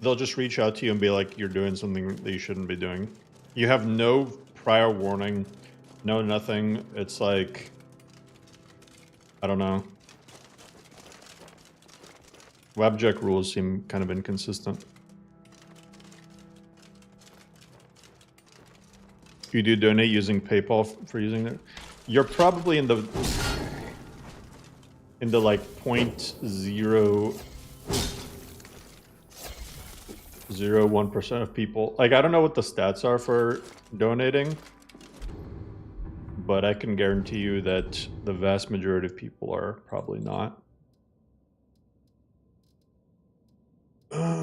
they'll just reach out to you and be like, you're doing something that you shouldn't be doing. You have no prior warning. No, nothing. It's like, I don't know. Wabjack rules seem kind of inconsistent. You do donate using PayPal for using it. You're probably in the like 0.001% of people. Like, I don't know what the stats are for donating, but I can guarantee you that the vast majority of people are probably not. I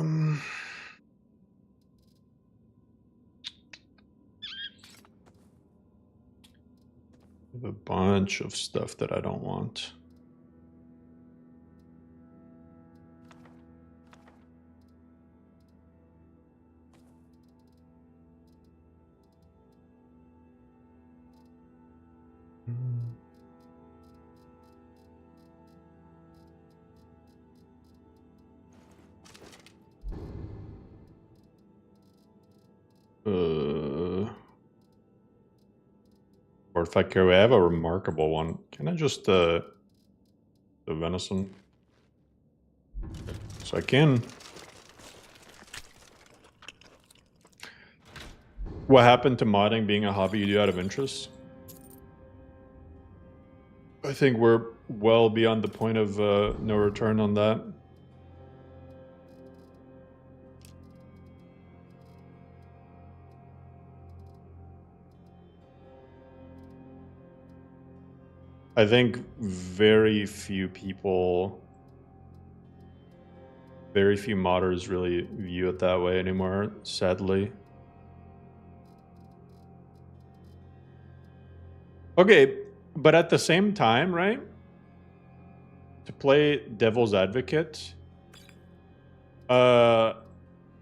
have a bunch of stuff that I don't want. Or if I care, I have a remarkable one. Can I just the venison? So I can. What happened to modding being a hobby you do out of interest? I think we're well beyond the point of no return on that. I think very few modders really view it that way anymore, sadly. Okay, but at the same time, right? To play devil's advocate,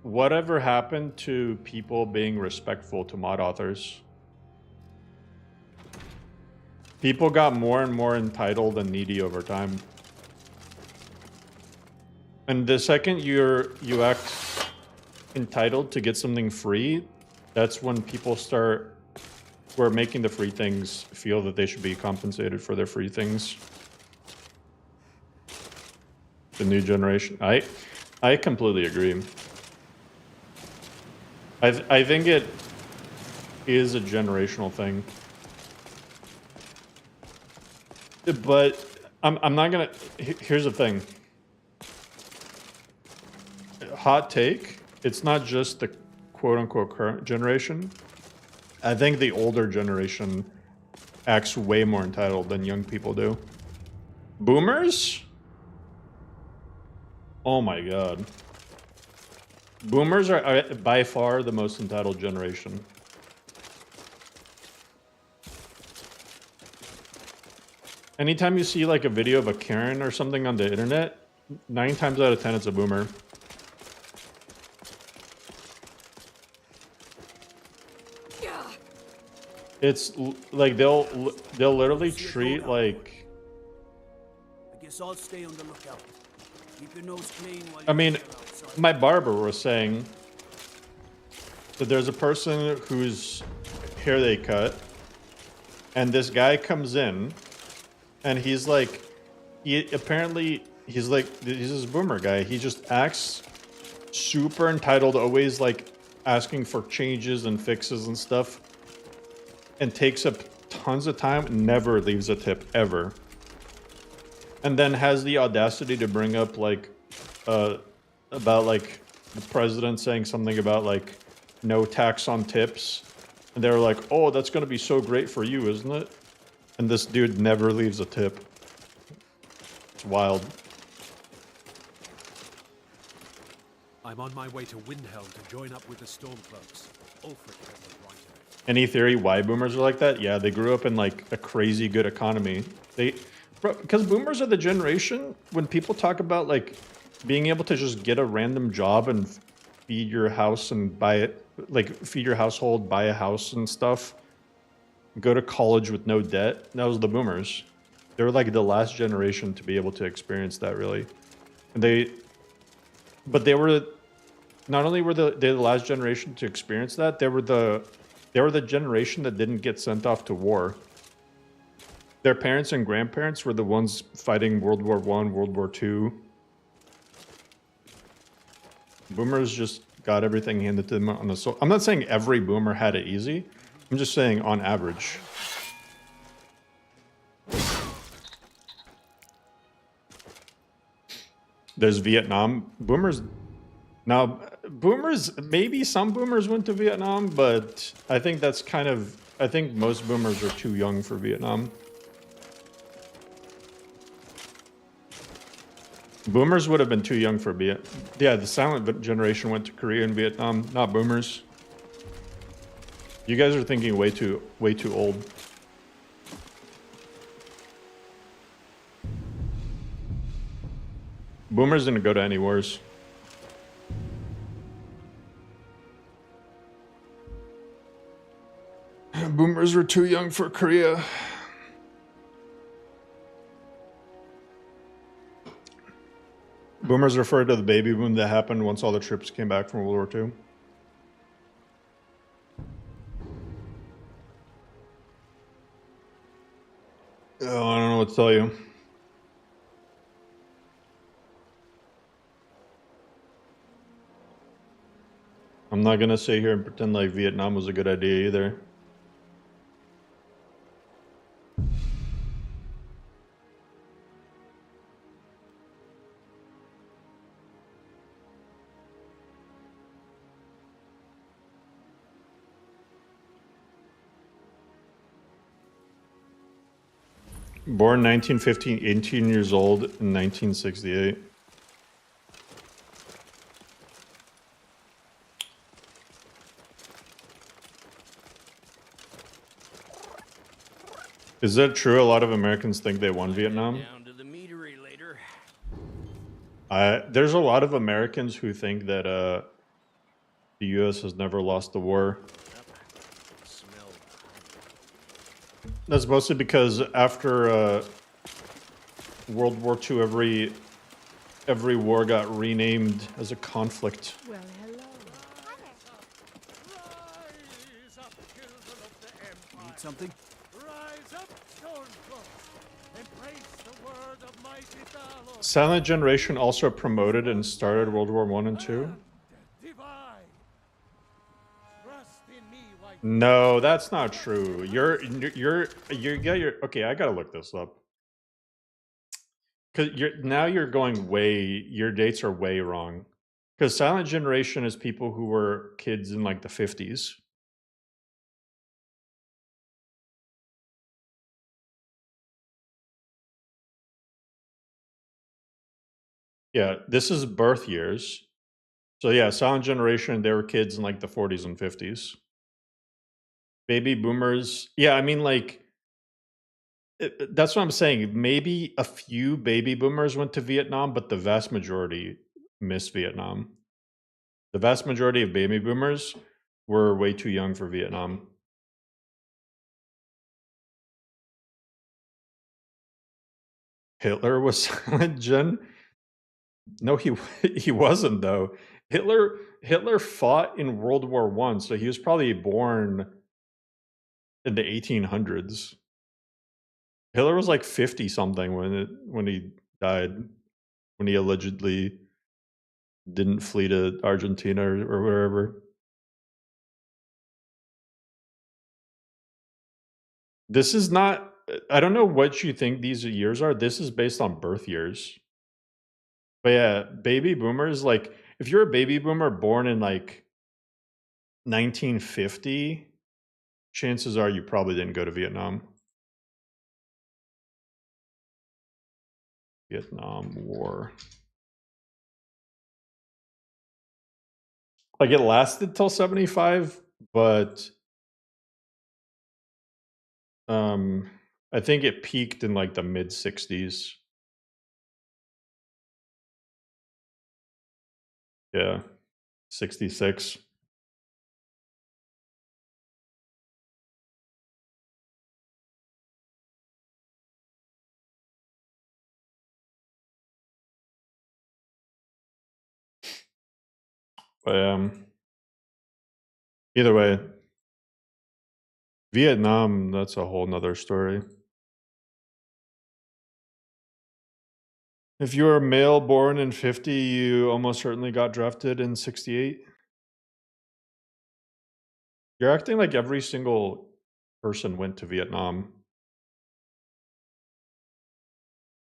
whatever happened to people being respectful to mod authors? People got more and more entitled and needy over time. And the second you act entitled to get something free, that's when people who are making the free things feel that they should be compensated for their free things. The new generation. I completely agree. I think it is a generational thing. But I'm not gonna. Here's the thing. Hot take. It's not just the quote unquote current generation. I think the older generation acts way more entitled than young people do. Boomers? Oh my god. Boomers are by far the most entitled generation. Anytime you see like a video of a Karen or something on the internet, 9 times out of 10 it's a boomer. It's like they'll literally treat like. I guess I'll stay on the lookout. Keep your nose clean while I mean, my barber was saying that there's a person whose hair they cut, and this guy comes in, and he's like, he's this boomer guy. He just acts super entitled, always like asking for changes and fixes and stuff, and takes up tons of time, never leaves a tip ever. And then has the audacity to bring up like about like the president saying something about like no tax on tips, and they're like, oh, that's gonna be so great for you, isn't it? And this dude never leaves a tip. It's wild. I'm on my way to Windhelm to join up with the Stormcloaks. Ulfric has the right of it. Any theory why boomers are like that? Yeah, they grew up in like a crazy good economy. Because boomers are the generation when people talk about like being able to just get a random job and feed your house and buy it, like feed your household, buy a house and stuff, go to college with no debt. That was the boomers. They were like the last generation to be able to experience that, really. And but they were not only were they the last generation to experience that, they were the generation that didn't get sent off to war. Their parents and grandparents were the ones fighting World War I, World War II. Boomers just got everything handed to them on the soul. I'm not saying every boomer had it easy. I'm just saying on average. There's Vietnam. Boomers. Now, boomers, maybe some boomers went to Vietnam, but I think that's kind of, I think most boomers are too young for Vietnam. Boomers would have been too young for Vietnam. Yeah, the silent generation went to Korea and Vietnam, not boomers. You guys are thinking way too old. Boomers didn't go to any wars. Boomers were too young for Korea. Boomers refer to the baby boom that happened once all the troops came back from World War II. Oh, I don't know what to tell you. I'm not gonna sit here and pretend like Vietnam was a good idea either. Born 1915, 18 years old in 1968. Is that true? A lot of Americans think they won Vietnam. Down to the meadery later. There's a lot of Americans who think that the U.S. has never lost the war. Smell. That's mostly because after World War II, every war got renamed as a conflict. Well, hello. Need something? Silent Generation also promoted and started World War I and II. No, that's not true. Okay, I gotta look this up. Cause you're going your dates are way wrong. Because Silent Generation is people who were kids in like the 50s. Yeah, this is birth years. So yeah, Silent Generation, they were kids in like the 40s and 50s. Baby boomers, yeah, I mean like that's what I'm saying. Maybe a few baby boomers went to Vietnam, but the vast majority missed Vietnam. The vast majority of baby boomers were way too young for Vietnam. Hitler was Silent Gen? No, he wasn't though. Hitler fought in World War I, so he was probably born in the 1800s. Hitler was like 50 something when he died, when he allegedly didn't flee to Argentina or wherever. This is not, I don't know what you think these years are. This is based on birth years. But yeah, baby boomers, like if you're a baby boomer born in like 1950, chances are you probably didn't go to Vietnam. Vietnam War. Like it lasted till 75, but I think it peaked in like the mid 60s. Yeah. 66. But either way, Vietnam, that's a whole nother story. If you were a male born in 50, you almost certainly got drafted in 68. You're acting like every single person went to Vietnam.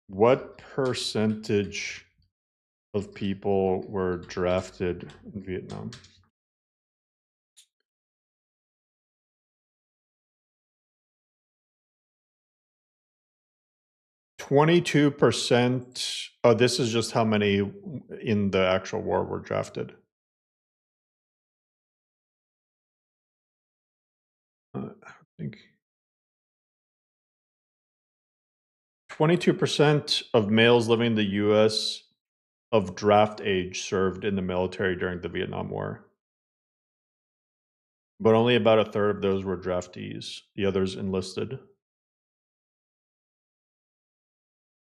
What percentage of people were drafted in Vietnam? %. Oh, this is just how many in the actual war were drafted. I think 22% of males living in the U.S. of draft age served in the military during the Vietnam War. But only about a third of those were draftees. The others enlisted.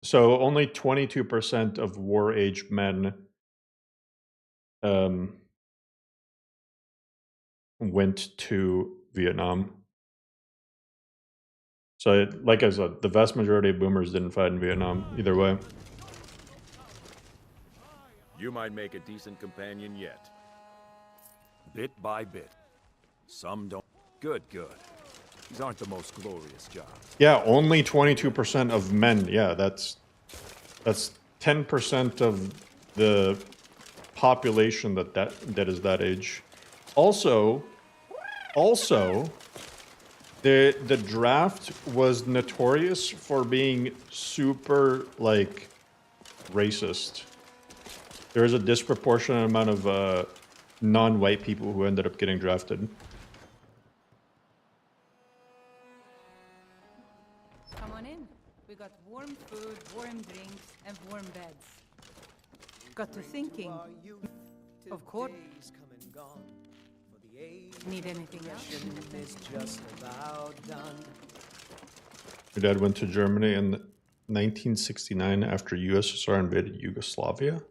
So only 22% of war-age men went to Vietnam. So, like I said, the vast majority of boomers didn't fight in Vietnam either way. You might make a decent companion yet. Bit by bit. Some don't. Good. These aren't the most glorious jobs. Yeah, only 22% of men. Yeah, that's 10% of the population that is that age. Also, the draft was notorious for being super like racist. There was a disproportionate amount of non-white people who ended up getting drafted. Come on in. We got warm food, warm drinks, and warm beds. Got to thinking. Of course. Need anything else? Is just about done. Your dad went to Germany in 1969 after USSR invaded Yugoslavia.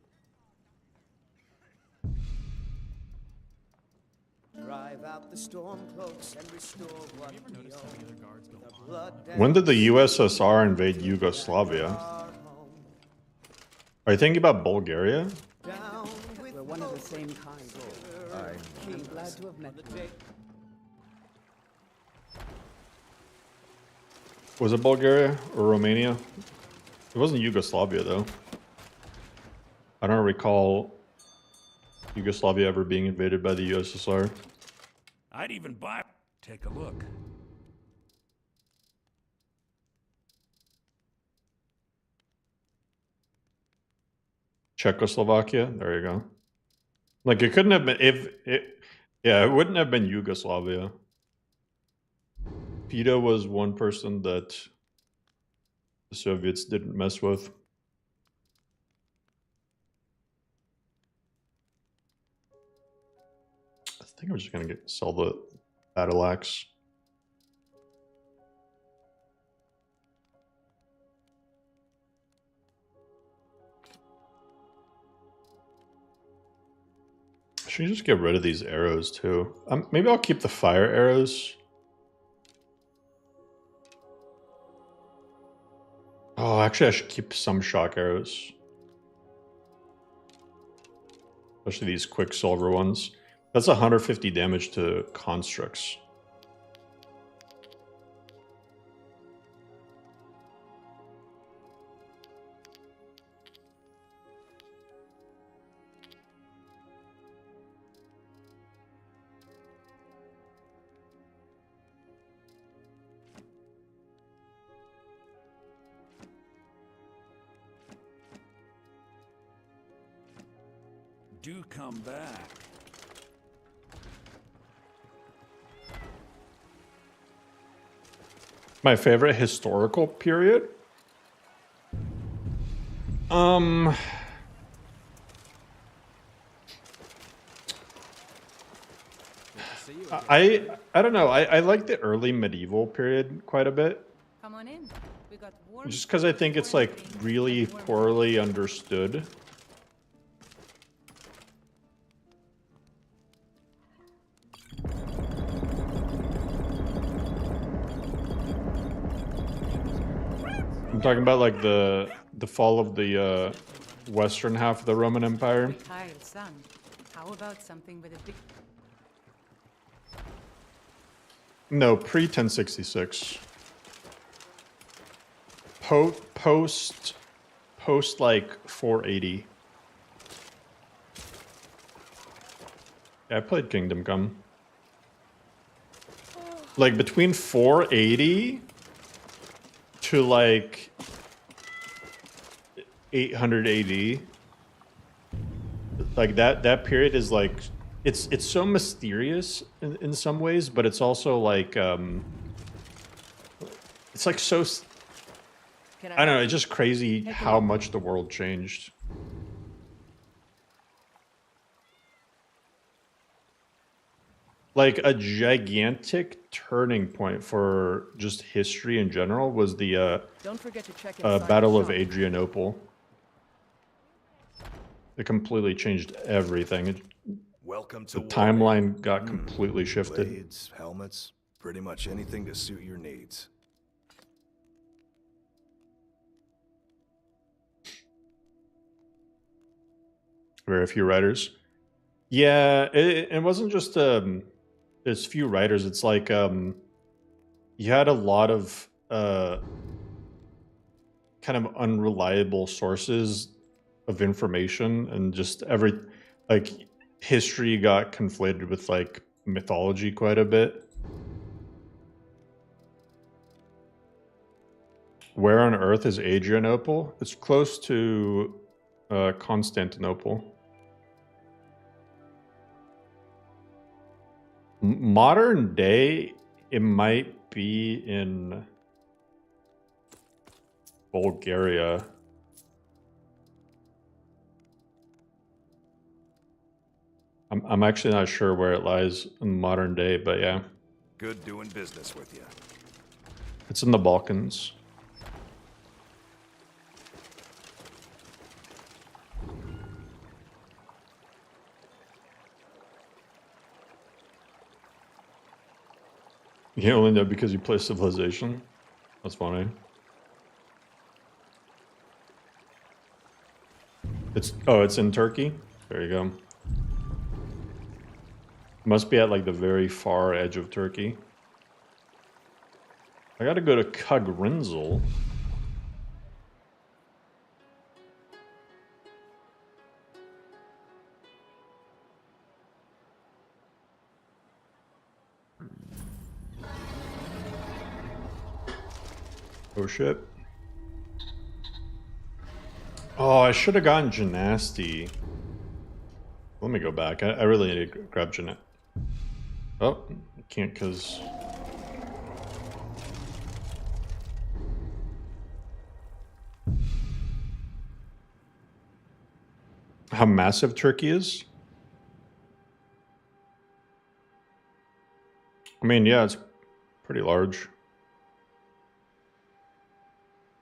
Drive out the storm cloaks and restore what we own. When did the USSR invade Yugoslavia? Are you thinking about Bulgaria? We're one of the same kind. I'm glad to have met you. Was it Bulgaria or Romania? It wasn't Yugoslavia, though. I don't recall Yugoslavia ever being invaded by the USSR. I'd even buy... Take a look. Czechoslovakia? There you go. Like, it couldn't have been... Yeah, it wouldn't have been Yugoslavia. PETA was one person that the Soviets didn't mess with. I think I'm just gonna sell the battle axe. Should just get rid of these arrows too. Maybe I'll keep the fire arrows. Oh, actually, I should keep some shock arrows. Especially these quicksilver ones. That's 150 damage to constructs. Do come back. My favorite historical period? I don't know. I like the early medieval period quite a bit. Come on in. We got warm Just because I think it's like really poorly understood. I'm talking about like the fall of the western half of the Roman Empire. Kyle, son. How about something with a big... No, pre-1066. Post like 480. Yeah, I played Kingdom Come. Like between 480 to like 800 AD. Like that period is like it's so mysterious in some ways, but it's also like it's like so I don't know, it's just crazy how much the world changed. Like a gigantic turning point for just history in general was the Don't forget to check Battle of Adrianople. It completely changed everything. Welcome to The timeline got completely shifted. Blades, helmets, pretty much anything to suit your needs. Very few writers. Yeah, it wasn't just there's few writers. It's like you had a lot of kind of unreliable sources of information, and just like history got conflated with like mythology quite a bit. Where on earth is Adrianople? It's close to Constantinople. Modern day, it might be in Bulgaria. I'm actually not sure where it lies in modern day, but yeah. Good doing business with you. It's in the Balkans. You only know because you play Civilization? That's funny. It's in Turkey? There you go. Must be at like the very far edge of Turkey. I gotta go to Kagrinzel. Oh shit. Oh, I should have gotten Gymnasty. Let me go back. I really need to grab Jeanette. Oh, I can't because... How massive Turkey is? I mean, yeah, it's pretty large.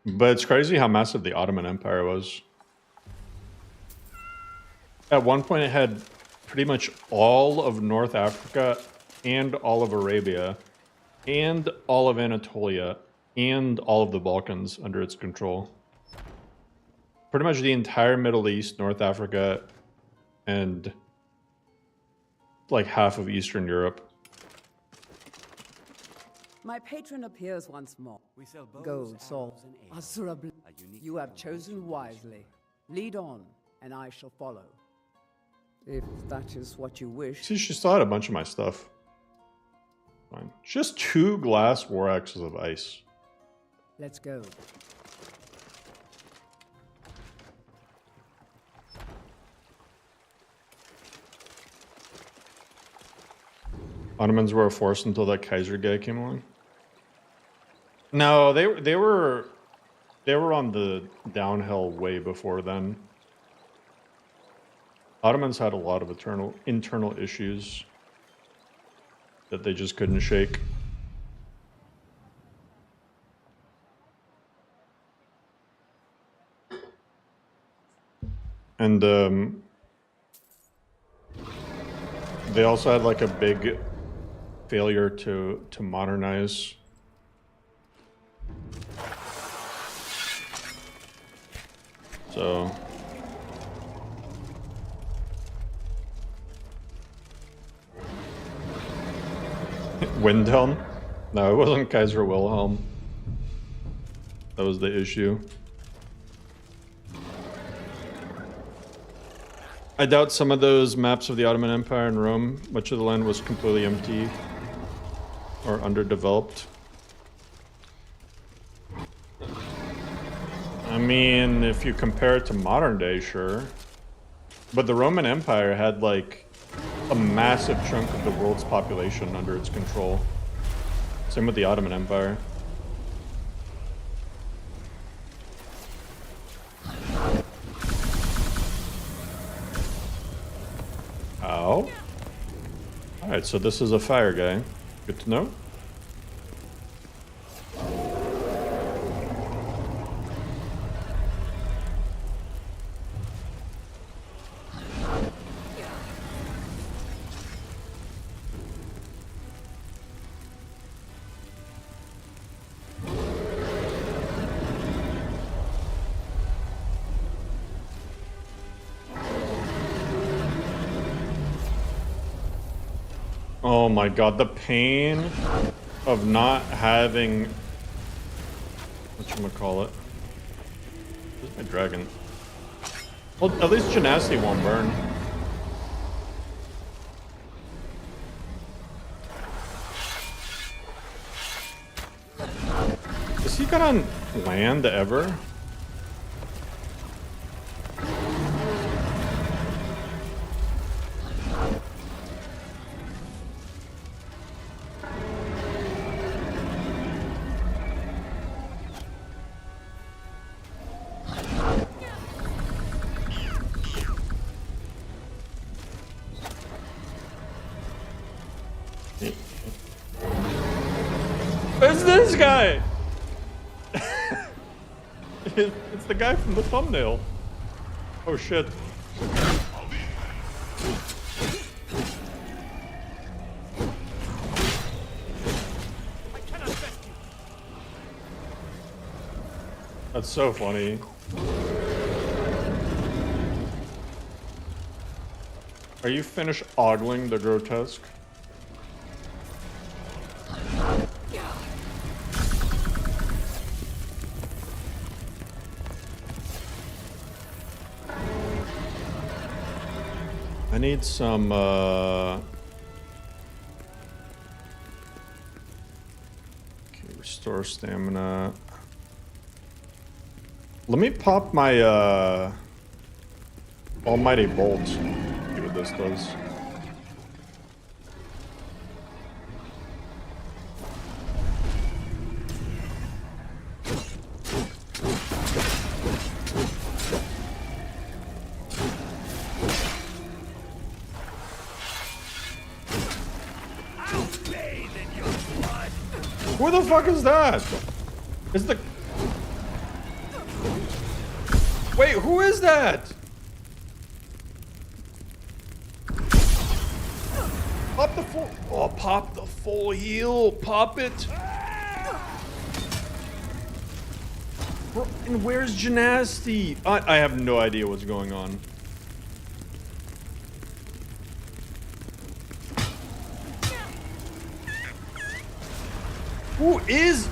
But it's crazy how massive the Ottoman Empire was. At one point, it had pretty much all of North Africa and all of Arabia and all of Anatolia and all of the Balkans under its control. Pretty much the entire Middle East, North Africa, and like half of Eastern Europe. My patron appears once more. We sell bows, Gold, Saul. arrows, and ale. Asura, A unique you have arrow. chosen wisely. Lead on, and I shall follow. If that is what you wish. See, she still had a bunch of my stuff. Fine. Just 2 glass war axes of ice. Let's go. Ottomans were a force until that Kaiser guy came along. No, they were on the downhill way before then. Ottomans had a lot of internal issues that they just couldn't shake. And they also had like a big failure to modernize. So Wilhelm? No, it wasn't Kaiser Wilhelm. That was the issue. I doubt some of those maps of the Ottoman Empire in Rome, much of the land was completely empty or underdeveloped. I mean, if you compare it to modern day, sure. But the Roman Empire had like a massive chunk of the world's population under its control. Same with the Ottoman Empire. Ow. Alright, so this is a fire guy. Good to know. Oh my god, the pain of not having... whatchamacallit? Where's my dragon? Well, at least Genasi won't burn. Is he got on land ever? Where's this guy? It's the guy from the thumbnail. Oh shit. That's so funny. Are you finished ogling the grotesque? I need some, okay, restore stamina. Let me pop my, almighty bolt. See what this does. Who the fuck is that? Is the... Wait, who is that? Pop the full... Oh, pop the full heal. Pop it. Bro, and where's Gymnasty? I have no idea what's going on. Who is...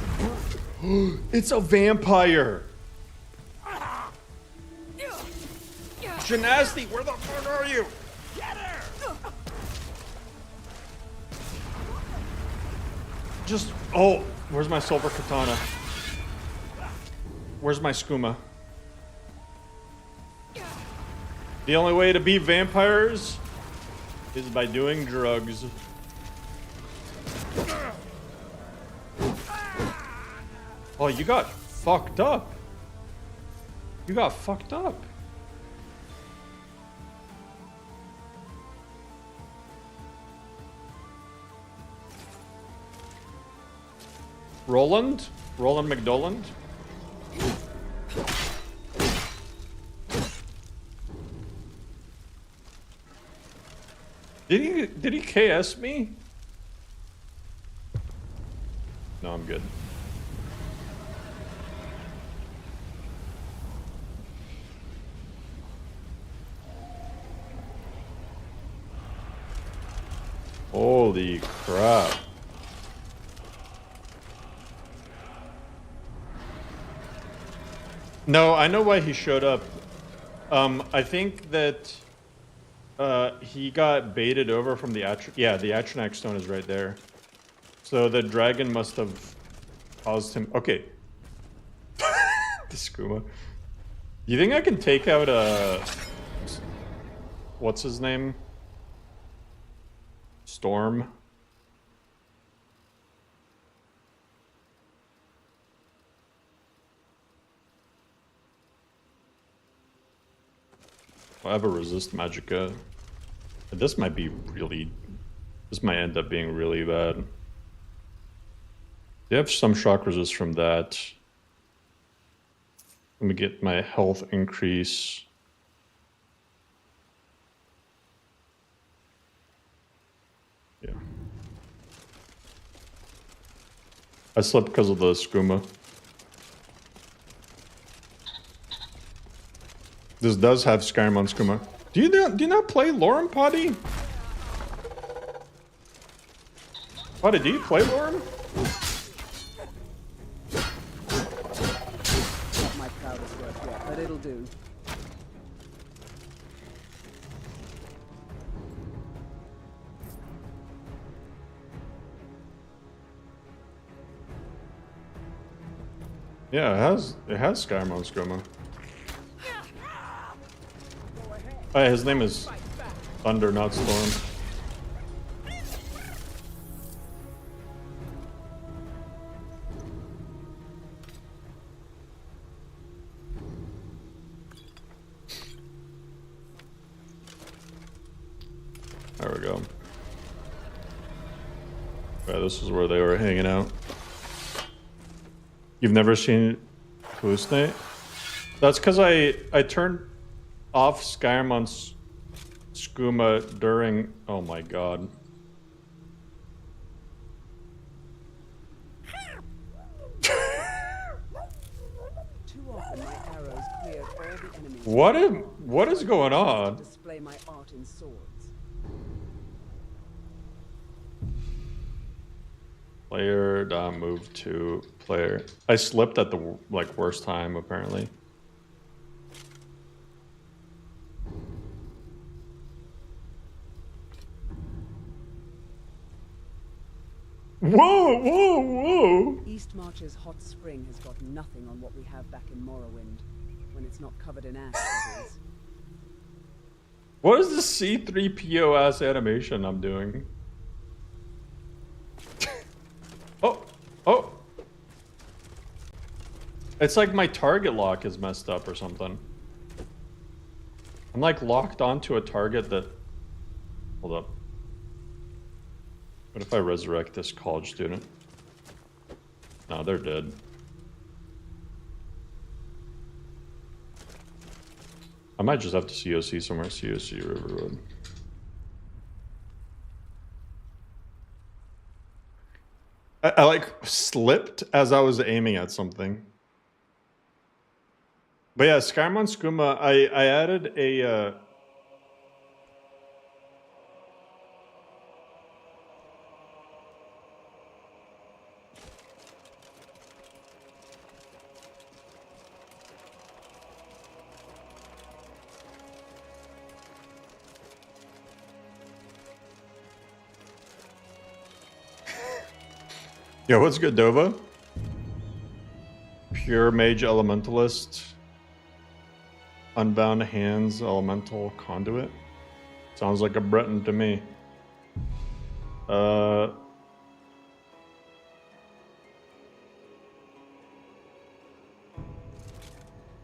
It's a vampire. Gymnasty, where the fuck are you? Get her! Just... Oh, where's my silver katana? Where's my skooma? The only way to beat vampires is by doing drugs. Oh, you got fucked up. You got fucked up. Roland? Roland McDoland? Did he KS me? No, I'm good. Holy crap. No, I know why he showed up. I think that he got baited over from the yeah, the Atronach stone is right there. So the dragon must have caused him. Okay. The skooma. You think I can take out what's his name? Storm. I have a resist magicka. This might be really... This might end up being really bad. You have some shock resist from that. Let me get my health increase. Yeah. I slept because of the skooma. This does have Skyrim on skooma. Do you not play Lorem, Potty? Potty, do you play Lorem? Not my proudest work yet, but it'll do. Yeah, it has Skyrim on skooma. Oh, yeah, his name is Thunder, not Storm. There we go. Yeah, this is where they were hanging out. You've never seen hallucinate? That's because I turned off Skyrim on Skooma during. Oh my god. Too often my arrows cleared all the enemies. What is going on? Display my art in swords. Player move to player. I slipped at the worst time apparently. Whoa, whoa, whoa! Eastmarch's hot spring has got nothing on what we have back in Morrowind. When it's not covered in ash, that is. What is this C3PO ass animation I'm doing? Oh, oh! It's like my target lock is messed up or something. I'm like locked onto a target that... Hold up. What if I resurrect this college student? No, they're dead. I might just have to COC somewhere. COC River Road. I like slipped as I was aiming at something. But yeah, Skyrim on Skooma, I added a Yo, what's good, Dova? Pure Mage Elementalist. Unbound Hands Elemental Conduit. Sounds like a Breton to me.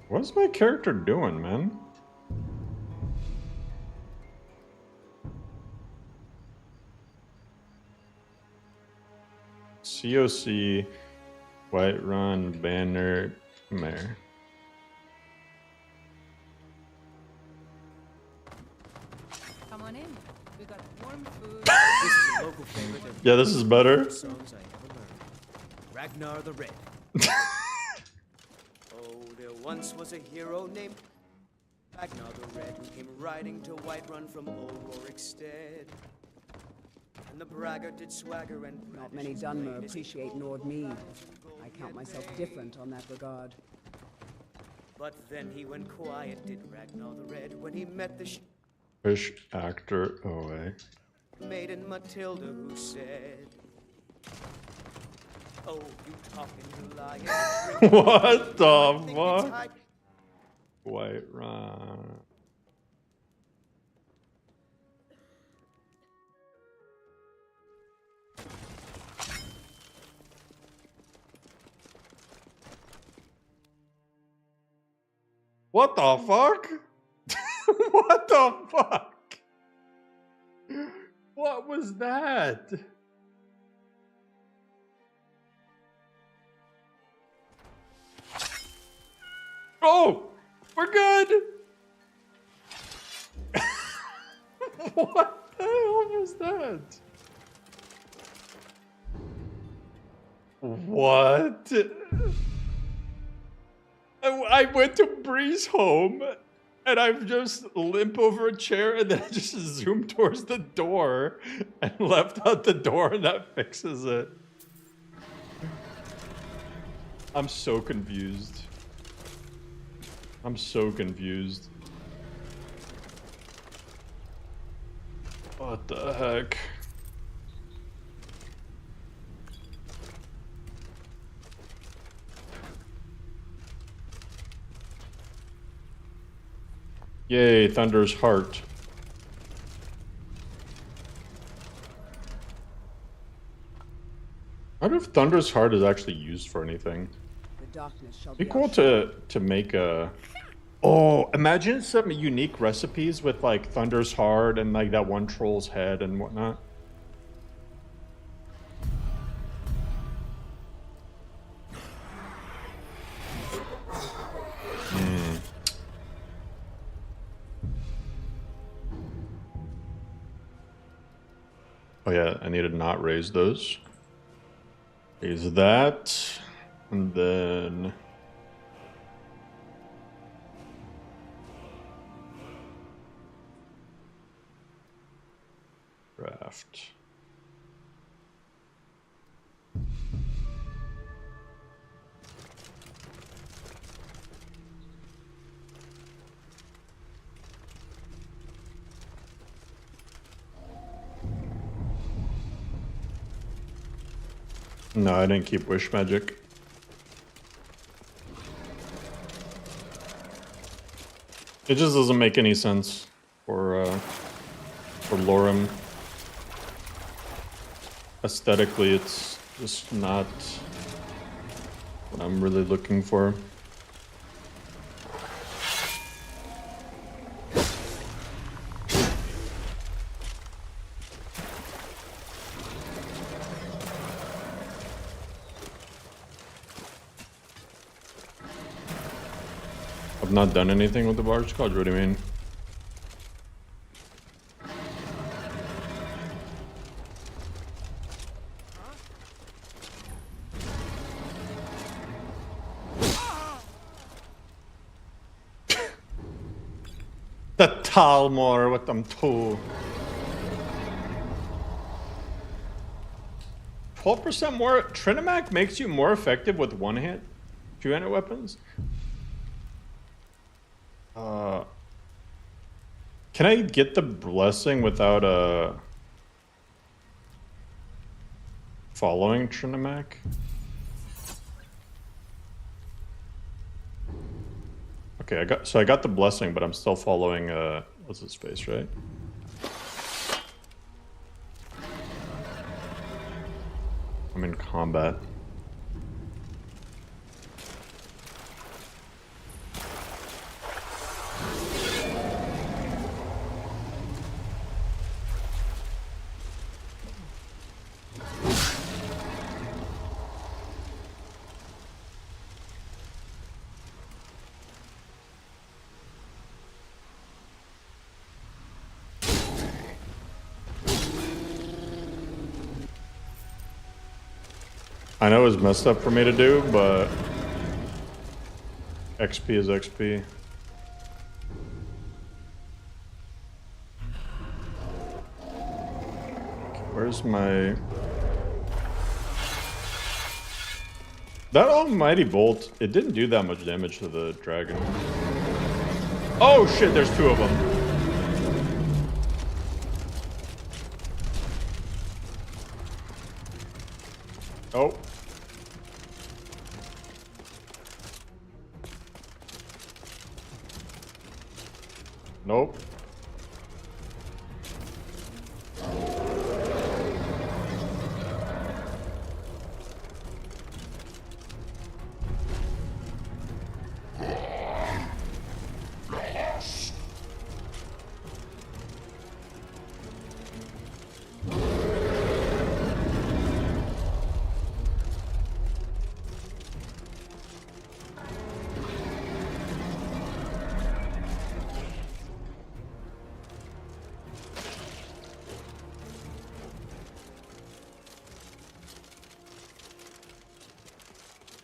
What's my character doing, man? COC, Whiterun, Banner, Mare. Come on in. We got warm food. This is a local favorite of Yeah, this is better. songs I ever learned. Ragnar the Red. Oh, there once was a hero named Ragnar the Red who came riding to Whiterun from old Rorikstead. And the braggart did swagger and Not many Dunmer appreciate Nordmead. I count myself different on that regard. But then he went quiet, did Ragnar the Red, when he met the Fish actor OA. maiden Matilda, who said, "Oh, you talking, you lying." What the fuck? Whiterun. What the fuck? What the fuck? What was that? Oh, we're good. What the hell was that? What? I went to Bree's home and I've just limp over a chair and then I just zoomed towards the door and left out the door and that fixes it. I'm so confused. I'm so confused. What the heck? Yay, Thunder's Heart. I wonder if Thunder's Heart is actually used for anything. The darkness shall Be cool to make a... Oh, imagine some unique recipes with like Thunder's Heart and like that one troll's head and whatnot. Hmm. Oh yeah, I need to not raise those. Raise that. And then... Craft. No, I didn't keep wish magic. It just doesn't make any sense for Lorem. Aesthetically, it's just not what I'm really looking for. I've not done anything with the barge-scotch, what do you mean? The Talmor with them too. 12% more. Trinimac makes you more effective with one hit, two-handed weapons. Can I get the blessing without following Trinimac? Okay, I got the blessing, but I'm still following what's his face, right? I'm in combat. I know it was messed up for me to do, but XP is XP. Okay, where's my... That almighty bolt, it didn't do that much damage to the dragon. Oh shit, there's two of them. Oh. Nope.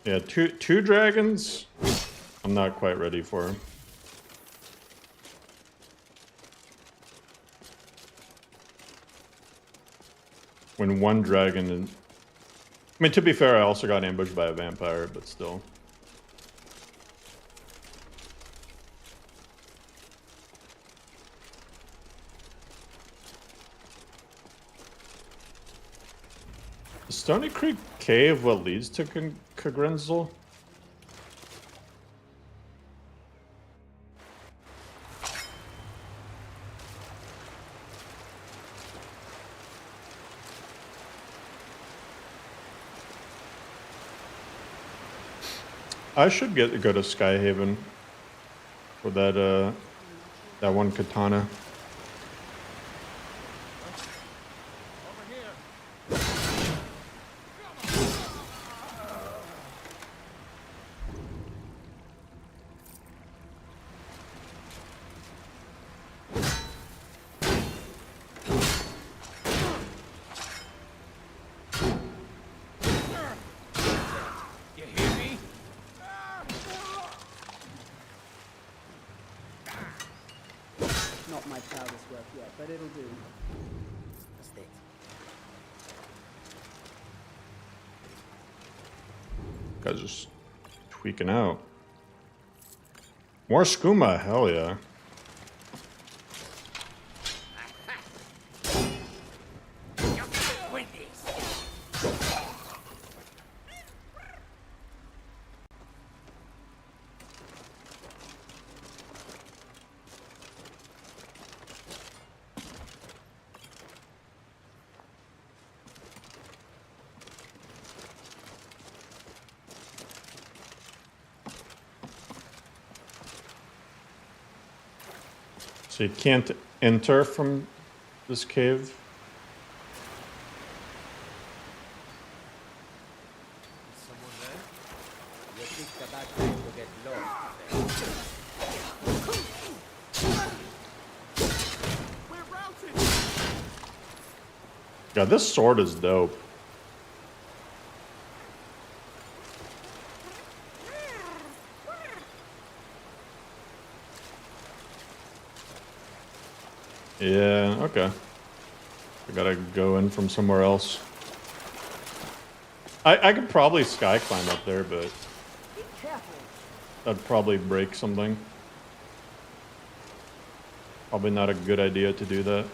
Yeah, two dragons. I'm not quite ready for. When one dragon and I mean, to be fair, I also got ambushed by a vampire, but still. Is Stony Creek Cave what leads to Kagrenzel? I should go to Skyhaven for that that one katana. not my proudest work yet, but it'll do. Guys just tweaking out. More skooma, hell yeah. So you can't enter from this cave? Someone there? You think the bad guys will get lost? We're routed! God, this sword is dope. Yeah, okay. I gotta go in from somewhere else. I could probably sky climb up there, but that'd probably break something. Probably not a good idea to do that.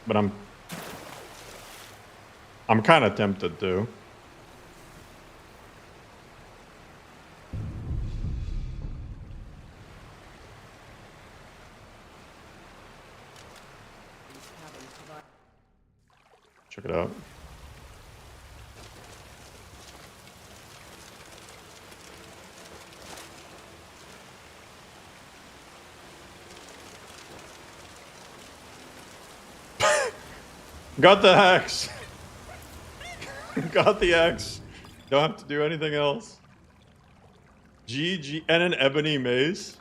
But I'm kind of tempted to. Check it out. Got the axe. Got the axe. Don't have to do anything else. GG. And an ebony mace.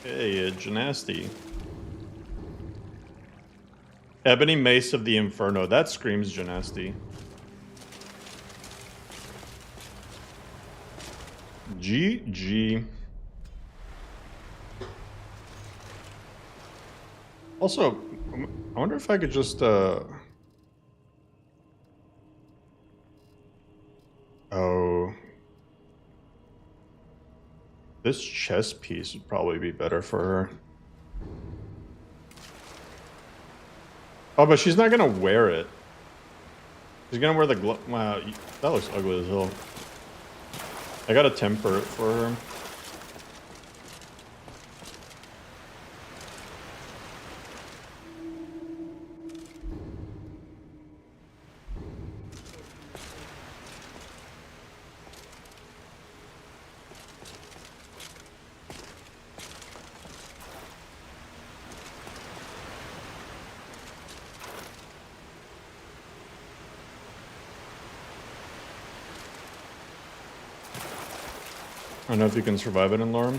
Hey, a Genasti. Ebony Mace of the Inferno. That screams Genasti. GG. Also, I wonder if I could just, Oh. This chest piece would probably be better for her. Oh, but she's not gonna wear it. She's gonna wear the glove. Wow, that looks ugly as hell. I gotta temper it for her. I don't know if you can survive it in Lorem.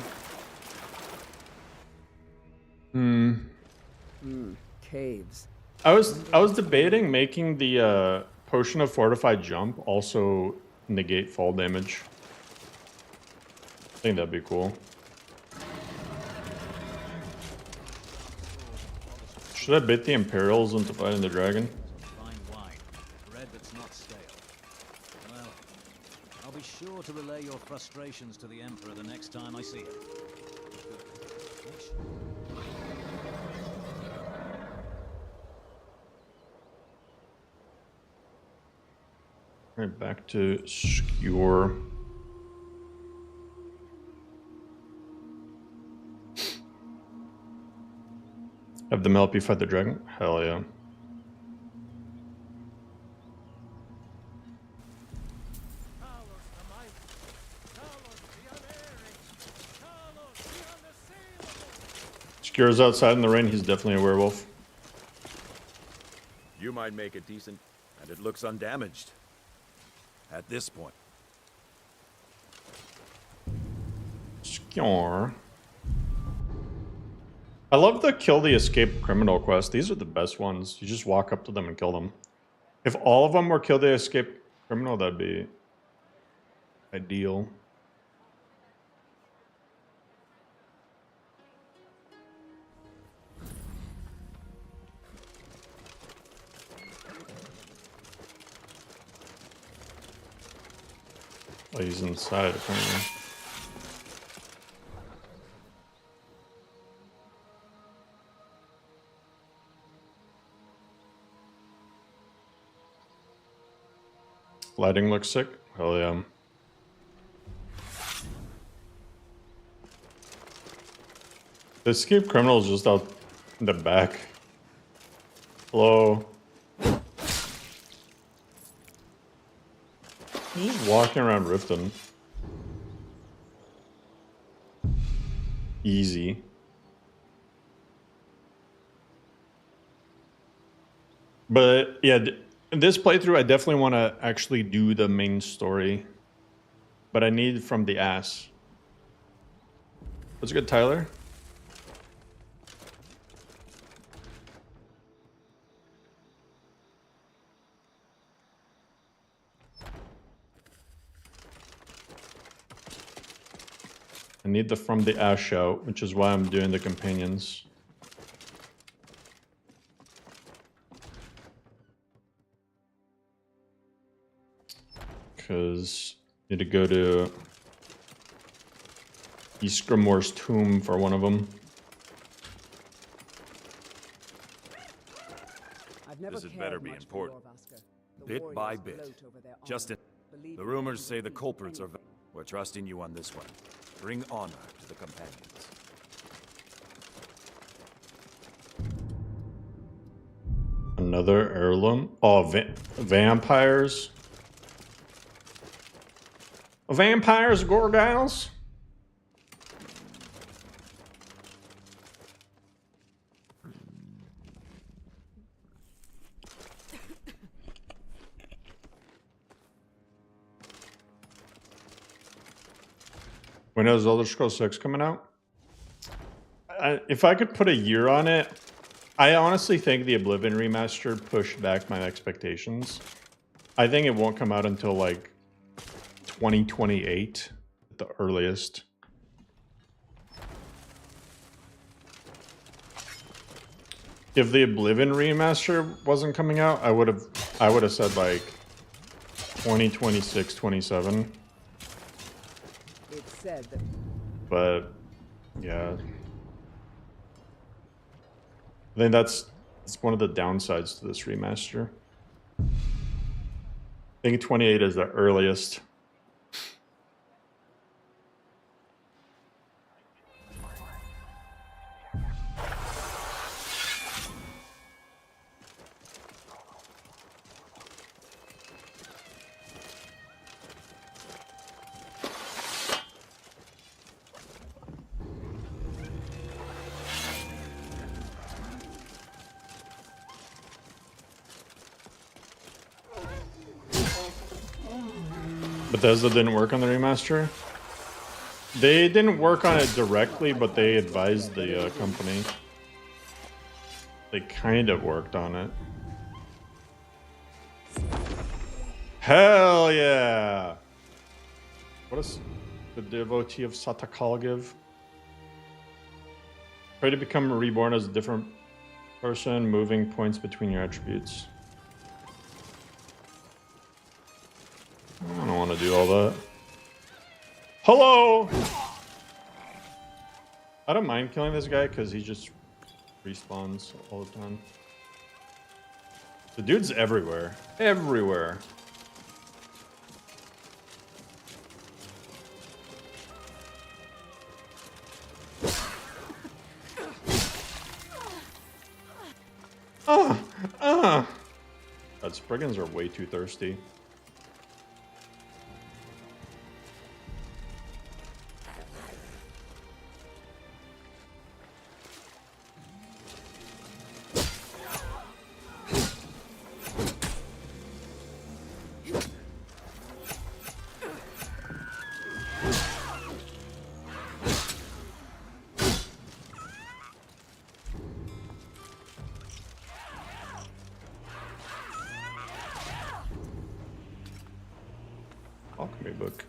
Caves. I was debating making the potion of fortified jump also negate fall damage. I think that'd be cool. Should I bait the Imperials into fighting the dragon? Fine wine, bread that's not stale. Well, I'll be sure to relay your frustrations to the Emperor the next time I see him. Alright, back to Skewer. Have them help you fight the dragon? Hell yeah. Skewer's outside in the rain, he's definitely a werewolf. You might make it decent, and it looks undamaged. At this point. Skewer. I love the kill the escaped criminal quest. These are the best ones. You just walk up to them and kill them. If all of them were kill the escaped criminal, that'd be ideal. Oh, he's inside, apparently. Lighting looks sick. Hell yeah. The escape criminal is just out in the back. Hello. He's just walking around Riften. Easy. But yeah, in this playthrough, I definitely want to actually do the main story. But I need from the ass. What's good, Tyler? I need the from the ash out, which is why I'm doing the companions. Because I need to go to Ysgrimor's tomb for one of them. This had better be important. Bit by bit. Justin, the rumors say the culprits are... We're trusting you on this one. Bring honor to the companions. Another heirloom? Oh, vampires. Vampires, Gorgals? When is Elder Scrolls 6 coming out? If I could put a year on it, I honestly think the Oblivion remaster pushed back my expectations. I think it won't come out until like 2028 at the earliest. If the Oblivion remaster wasn't coming out, I would have said like 2026, 27. Said that. But yeah, I think that's one of the downsides to this remaster. I think 28 is the earliest. Bethesda didn't work on the remaster. They didn't work on it directly, but they advised the company. They kind of worked on it. Hell yeah! What does the devotee of Satakal give? Try to become reborn as a different person, moving points between your attributes. I don't want to do all that. Hello! I don't mind killing this guy because he just respawns all the time. The dude's everywhere. Everywhere. God, Spriggans are way too thirsty. Alchemy book.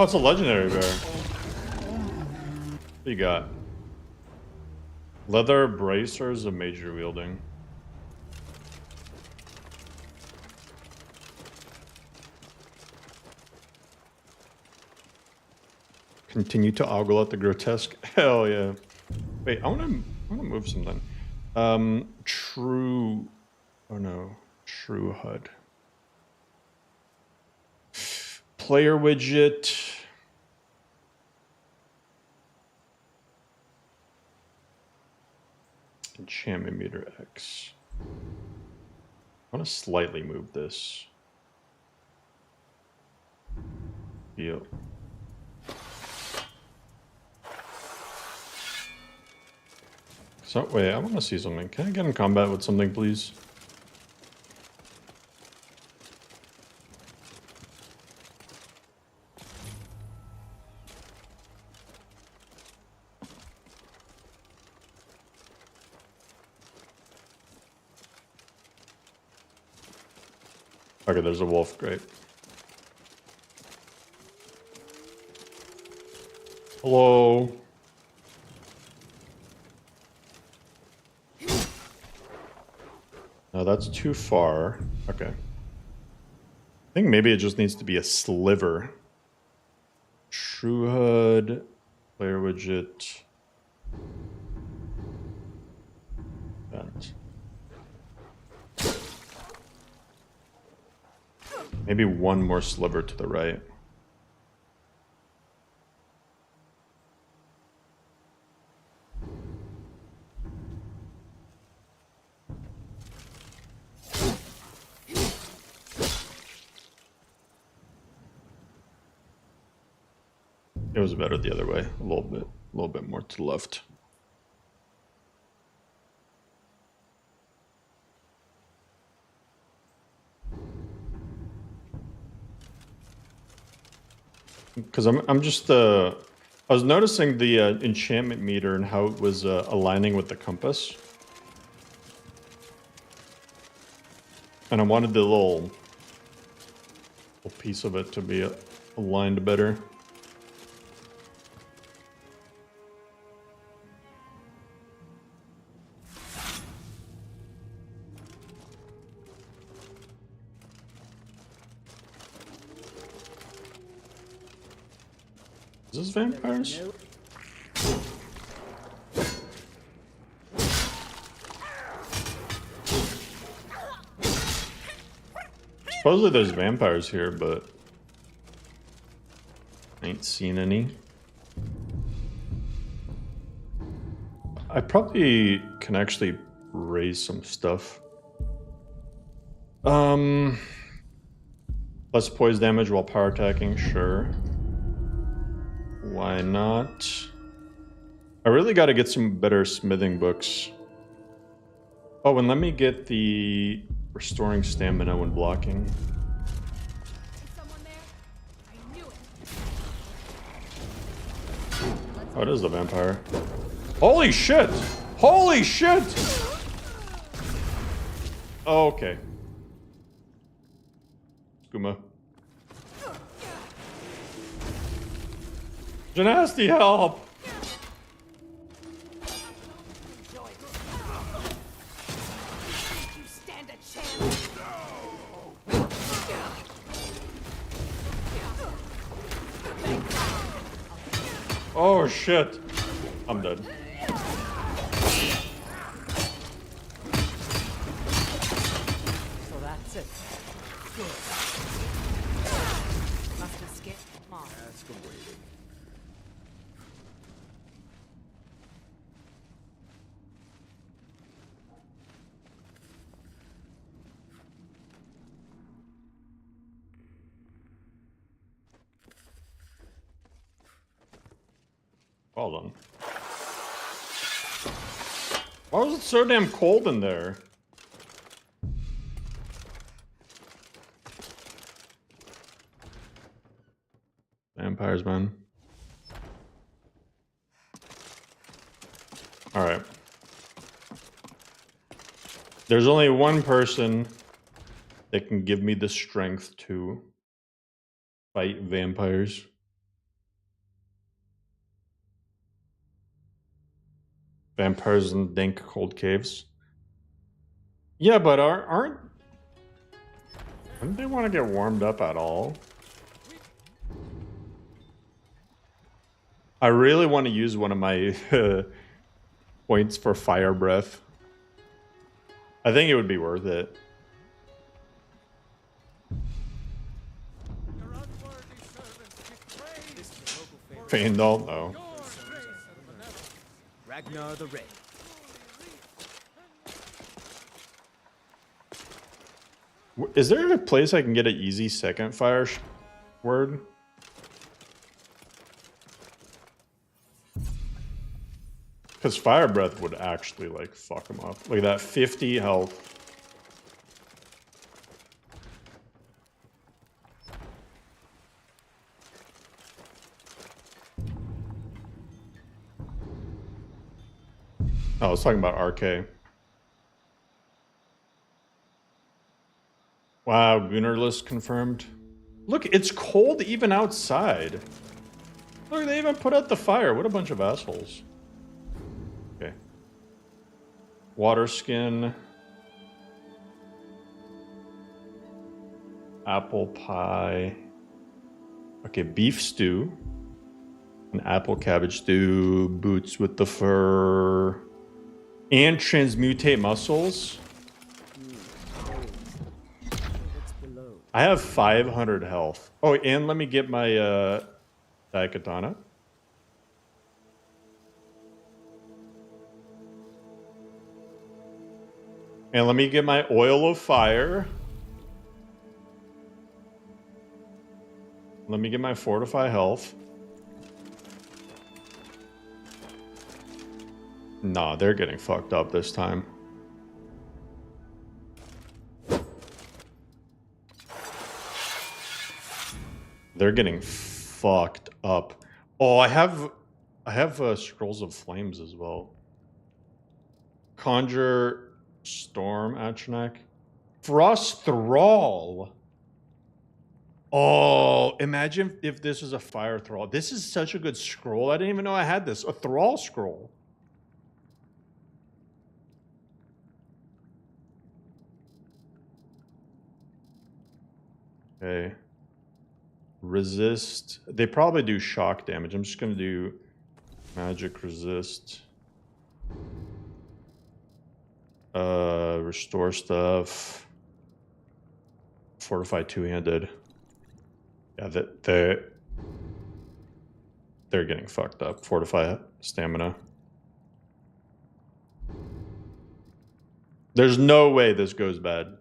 Oh, it's a legendary bear. What you got? Leather bracers of major wielding. Continue to ogle at the grotesque. Hell yeah. Wait, I wanna move something. True. Oh no. True HUD. Player widget. Enchantment meter X. I want to slightly move this. Feel. So wait, I want to see something. Can I get in combat with something, please? Okay, there's a wolf. Great. Hello. No, that's too far. Okay. I think maybe it just needs to be a sliver. True HUD. Player widget. Vent. Maybe one more sliver to the right. It was better the other way, a little bit more to the left. Because I'm just I was noticing the enchantment meter and how it was aligning with the compass, and I wanted the little piece of it to be aligned better. Is this vampires? Supposedly there's vampires here, but I ain't seen any. I probably can actually raise some stuff. Less poise damage while power attacking, sure. Why not? I really got to get some better smithing books. Oh, and let me get the restoring stamina when blocking. Oh, it is the vampire. Holy shit! Holy shit! Oh, okay. Skooma. Janasti, help! Oh shit! I'm dead. So that's it. Good. Must have skipped Mom. That's the waiting. Hold on. Why was it so damn cold in there? Vampires, man. Alright. There's only one person that can give me the strength to fight vampires. Vampires in dank cold caves. Yeah, but wouldn't they want to get warmed up at all? I really want to use one of my points for fire breath. I think it would be worth it. Feindal, no. Ragnar the Red. Is there a place I can get an easy second fire word? Because fire breath would actually like fuck him up. Like that 50 health. Oh, I was talking about RK. Wow, Gunnar list confirmed. Look, it's cold even outside. Look, they even put out the fire. What a bunch of assholes. Okay. Water skin. Apple pie. Okay, beef stew. An apple cabbage stew. Boots with the fur. And transmutate muscles. I have 500 health. Oh, and let me get my Daikatana. And let me get my oil of fire. Let me get my fortify health. Nah, they're getting fucked up this time. They're getting fucked up. Oh, I have Scrolls of Flames as well. Conjure Storm Atronach. Frost Thrall. Oh, imagine if this was a Fire Thrall. This is such a good scroll. I didn't even know I had this. A Thrall scroll. Okay. Resist. They probably do shock damage. I'm just going to do magic resist. Restore stuff. Fortify two-handed. Yeah, they're getting fucked up. Fortify stamina. There's no way this goes bad.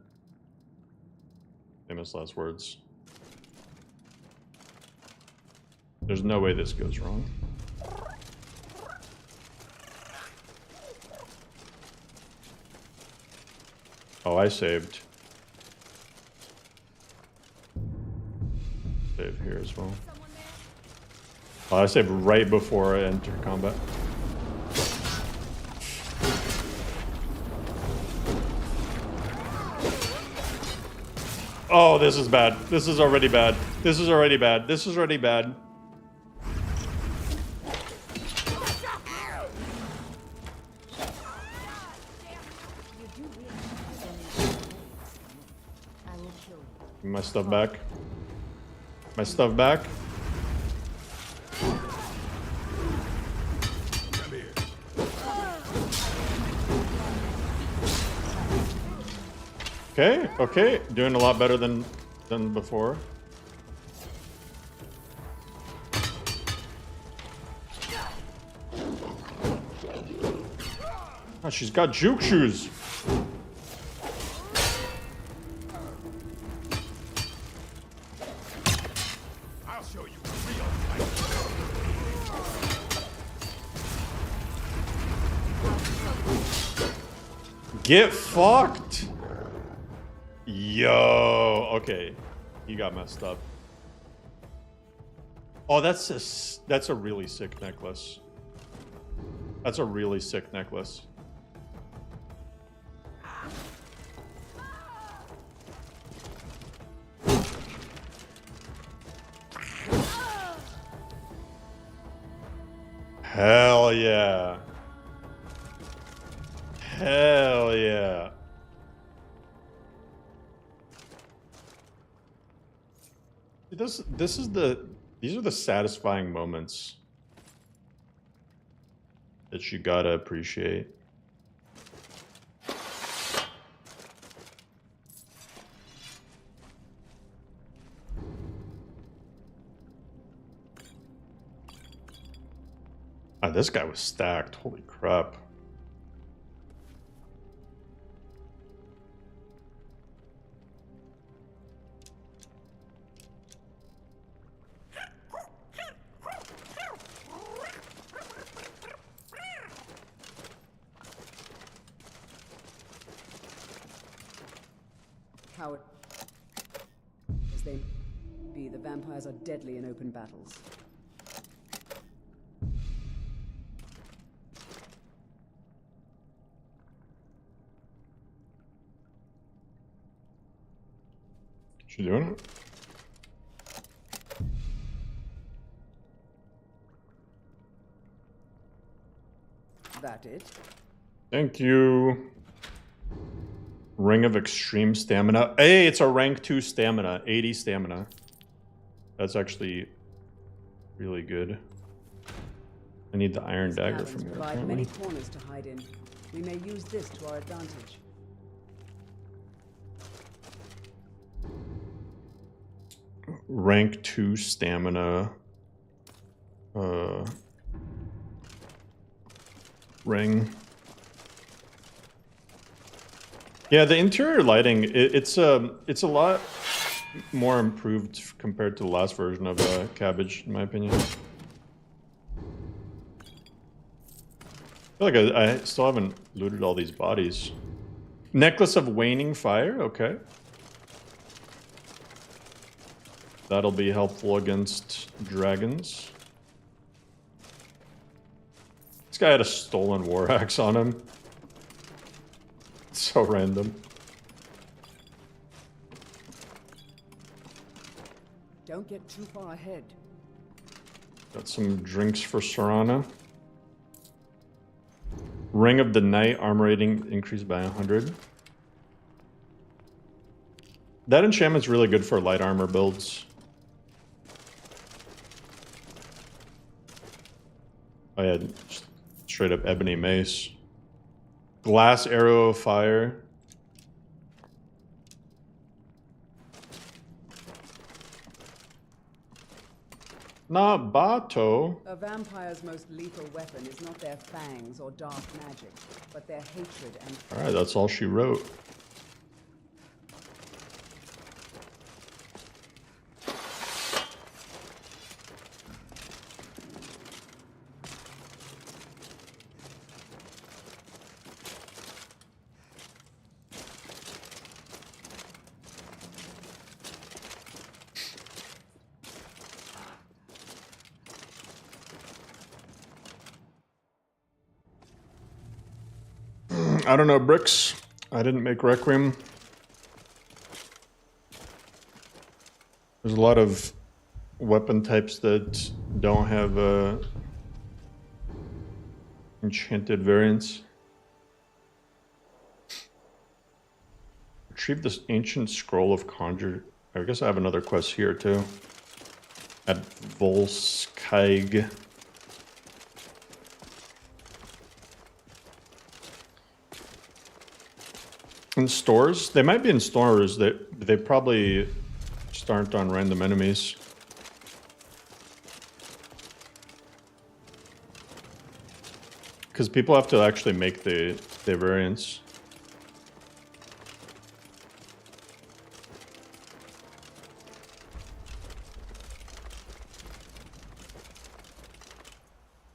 Famous last words. There's no way this goes wrong. Oh, I saved. Save here as well. Oh, I saved right before I enter combat. Oh, this is bad. This is already bad. This is already bad. This is already bad. Give my stuff back. My stuff back. Okay, okay. Doing a lot better than before. Oh, she's got juke shoes. I'll show you the real fight. Get fucked. Yo, okay. You got messed up. Oh, that's a really sick necklace. That's a really sick necklace. Hell yeah. Hell yeah. These are the satisfying moments that you gotta appreciate. Ah, this guy was stacked. Holy crap. Coward. As they be, the vampires are deadly in open battles. You doing it? That it? Thank you. Ring of Extreme Stamina. Hey, it's a rank 2 stamina. 80 stamina. That's actually really good. I need the Iron Dagger from here. Provide many corners to hide in. We may use this to our advantage. Rank 2 stamina. Ring. Yeah, the interior lighting, it's a lot more improved compared to the last version of Cabbage, in my opinion. I feel like I still haven't looted all these bodies. Necklace of Waning Fire, okay. That'll be helpful against dragons. This guy had a stolen war axe on him. So random. Don't get too far ahead. Got some drinks for Serana. Ring of the Night, armor rating increased by 100. That enchantment's really good for light armor builds. I had straight up ebony mace. Glass arrow of fire. Not Bato. A vampire's most lethal weapon is not their fangs or dark magic, but their hatred and... Alright, that's all she wrote. I don't know, Bricks. I didn't make Requiem. There's a lot of weapon types that don't have enchanted variants. Retrieve this ancient scroll of conjure. I guess I have another quest here too. At Volskig. In stores? They might be in stores. They probably just aren't on random enemies. Because people have to actually make the variants.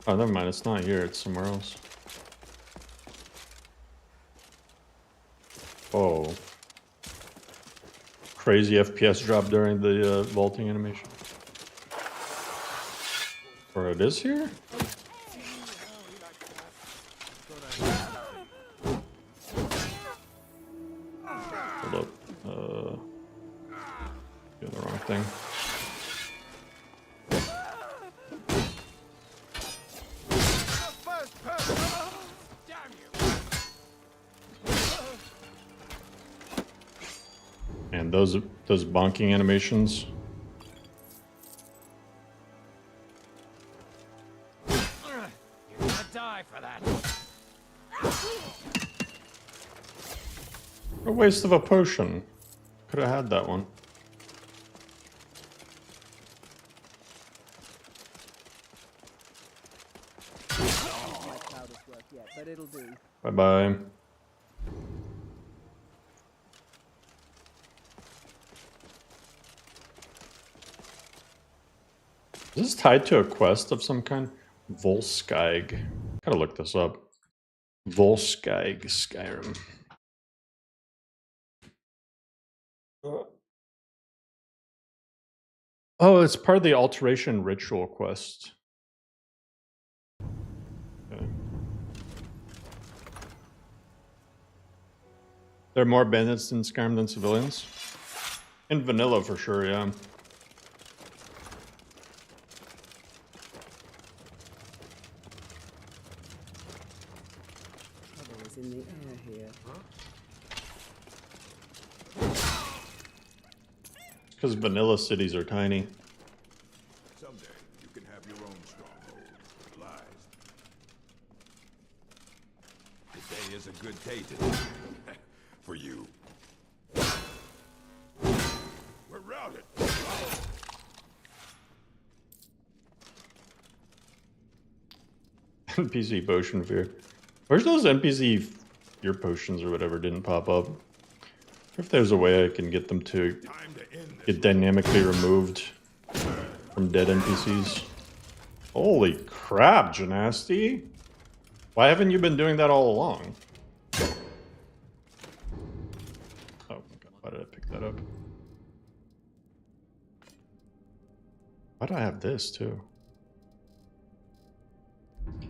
Oh, never mind. It's not here. It's somewhere else. Oh. Crazy FPS drop during the vaulting animation. Or it is here? Hold up. Doing the wrong thing. Man, those bonking animations. You're gonna die for that. A waste of a potion. Could have had that one. But it'll do. Bye-bye. Is this tied to a quest of some kind? Volskag. Gotta look this up. Volskag, Skyrim. Oh, it's part of the alteration ritual quest. Okay. There are more bandits in Skyrim than civilians? In vanilla, for sure, yeah. Trouble is in the air here. Because vanilla cities are tiny. Someday you can have your own stronghold. Lies. Today is a good day today. For you. We're routed. NPC potion fear. Where's those NPC fear potions or whatever didn't pop up? If there's a way I can get them to get dynamically removed from dead NPCs. Holy crap, Genasti! Why haven't you been doing that all along? Oh my god, why did I pick that up? Why do I have this too?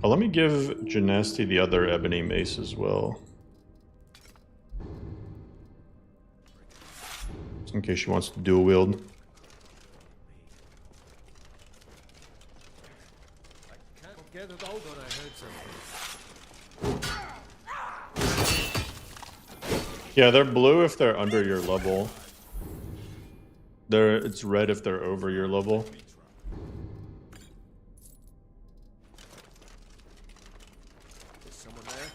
Oh, let me give Genasti the other ebony mace as well. Just in case she wants to dual wield. Get it all, but I heard something. Yeah, they're blue if they're under your level. It's red if they're over your level. Is someone there?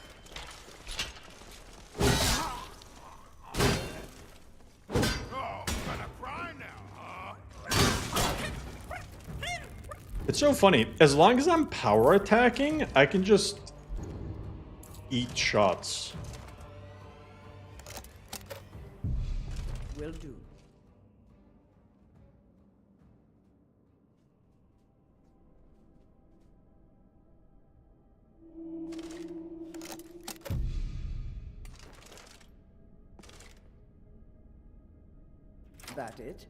It's so funny. As long as I'm power attacking, I can just eat shots. Will do. That it?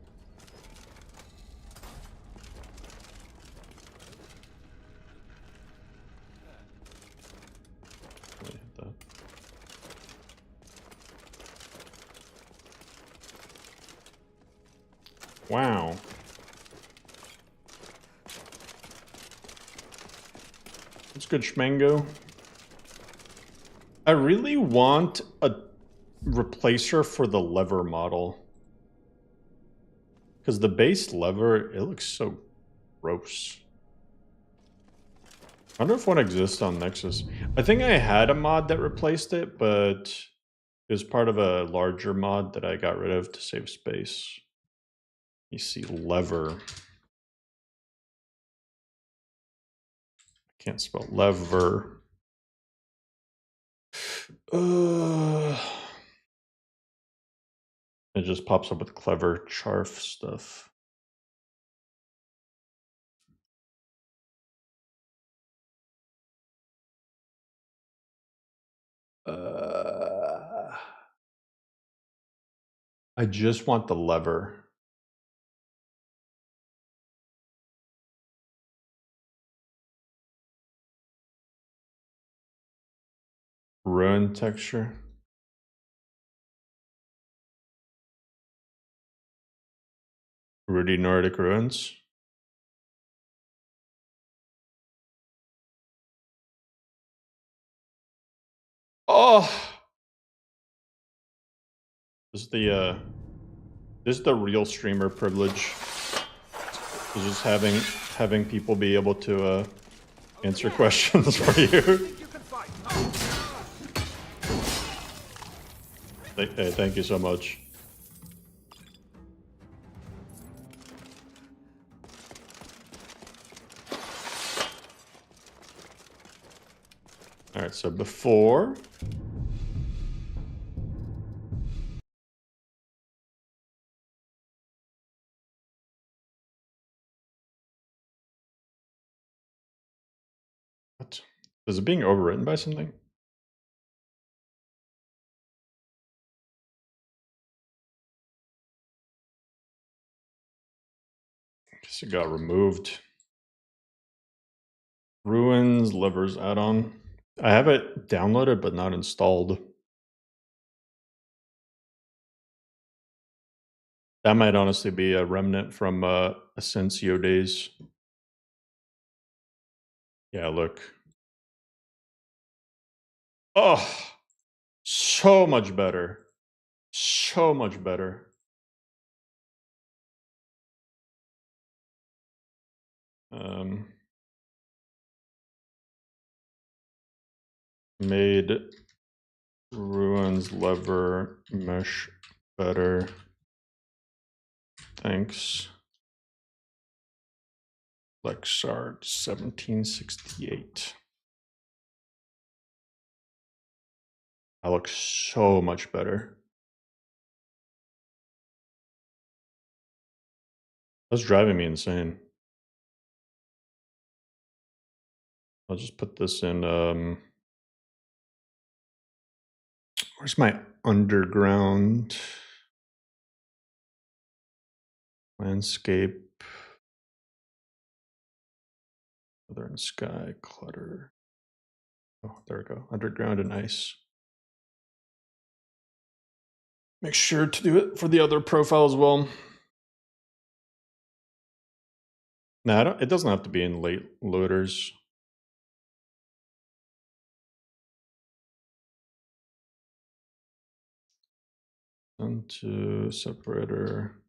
Wow. That's good schmango. I really want a replacer for the lever model. Because the base lever, it looks so gross. I wonder if one exists on Nexus. I think I had a mod that replaced it, but it was part of a larger mod that I got rid of to save space. You see lever. I can't spell lever. It just pops up with clever charf stuff. I just want the lever. Ruin texture. Rudy Nordic ruins. Oh, this is the This is the real streamer privilege. Is just having people be able to answer questions for you. Hey, thank you so much. All right, so before. What? Is it being overwritten by something? Guess it got removed. Ruins Livers add-on. I have it downloaded but not installed. That might honestly be a remnant from Ascensio days. Yeah, look. Oh, so much better. So much better. Made Ruins lever mesh better. Thanks. Lexart 1768. That looks so much better. That's driving me insane. I'll just put this in, where's my underground landscape? Northern sky, clutter. Oh, there we go. Underground and ice. Make sure to do it for the other profile as well. No, it doesn't have to be in late loaders. Onto separator.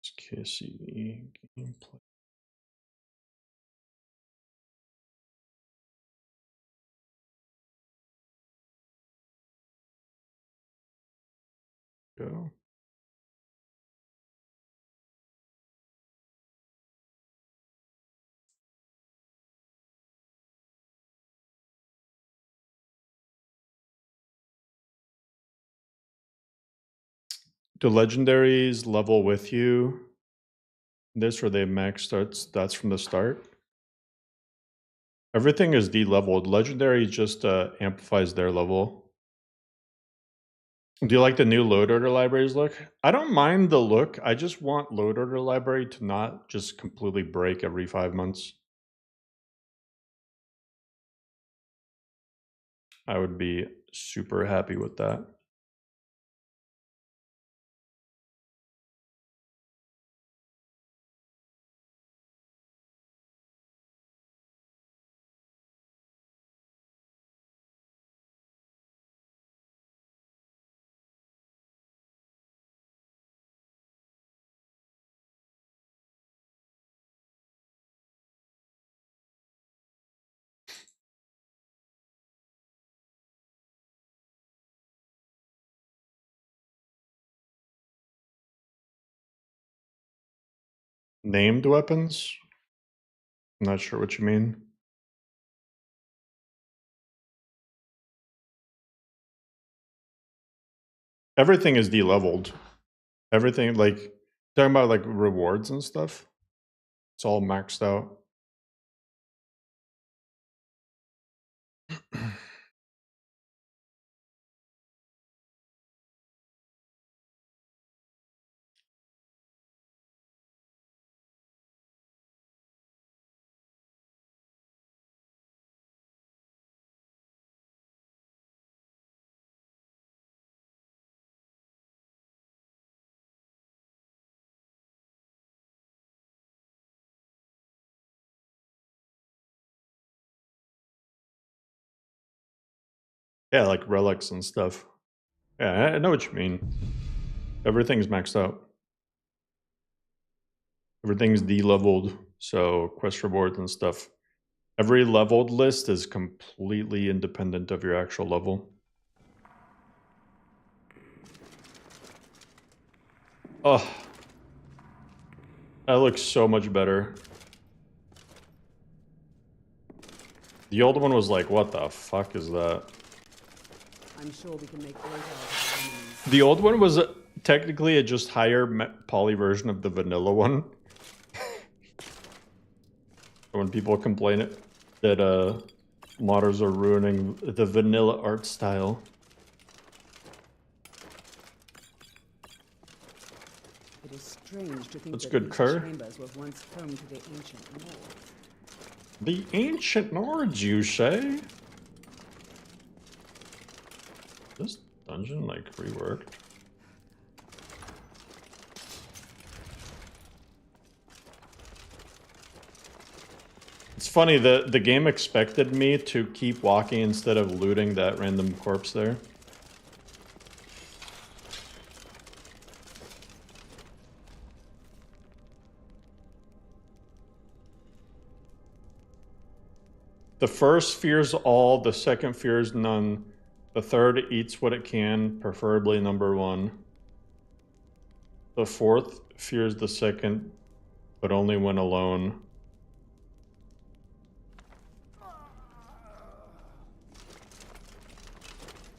KCE gameplay. Go. Do legendaries level with you? This or they max starts that's from the start? Everything is de-leveled. Legendary just amplifies their level. Do you like the new load order libraries look? I don't mind the look. I just want load order library to not just completely break every 5 months. I would be super happy with that. Named weapons? I'm not sure what you mean. Everything is de-leveled. Everything, like, talking about like rewards and stuff. It's all maxed out. Yeah, like relics and stuff. Yeah, I know what you mean. Everything's maxed out. Everything's de-leveled, so quest rewards and stuff. Every leveled list is completely independent of your actual level. Oh, that looks so much better. The old one was like, what the fuck is that? I'm sure we can make great art of our enemies. The old one was technically a just higher poly version of the vanilla one. When people complain that modders are ruining the vanilla art style. It is strange to think That's that good, these Kerr. chambers were once home to the ancient Nords. The ancient Nords, you say? This dungeon, like, reworked. It's funny, the game expected me to keep walking instead of looting that random corpse there. The first fears all, the second fears none. The third eats what it can, preferably number one. The fourth fears the second, but only when alone.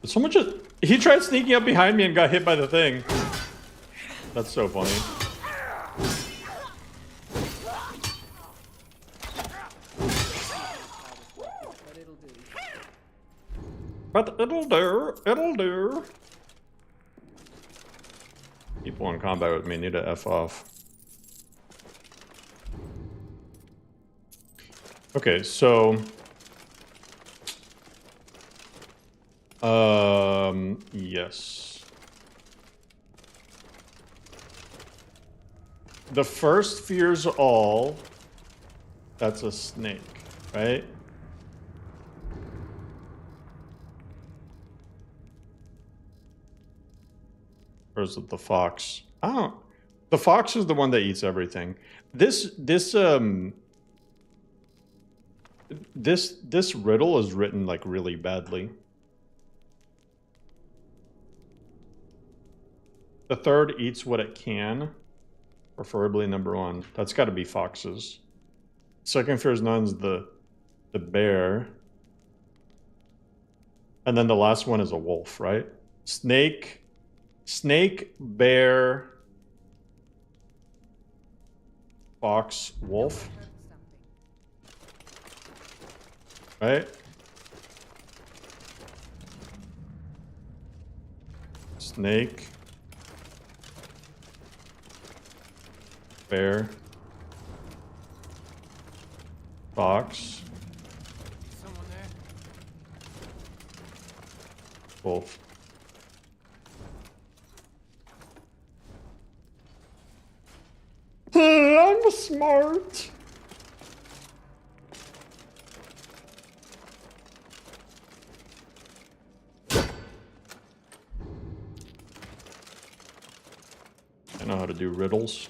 Someone just... He tried sneaking up behind me and got hit by the thing. That's so funny. But it'll do. It'll do. People in combat with me need to F off. Okay, so... yes. The first fears all. That's a snake, right? Or is it the fox? Oh, the fox is the one that eats everything. This riddle is written like really badly. The third eats what it can, preferably number one. That's got to be foxes. Second fears none's the bear. And then the last one is a wolf, right? Snake, bear, fox, wolf. Right? Snake, bear, fox, Someone there? wolf. I'm smart. I know how to do riddles.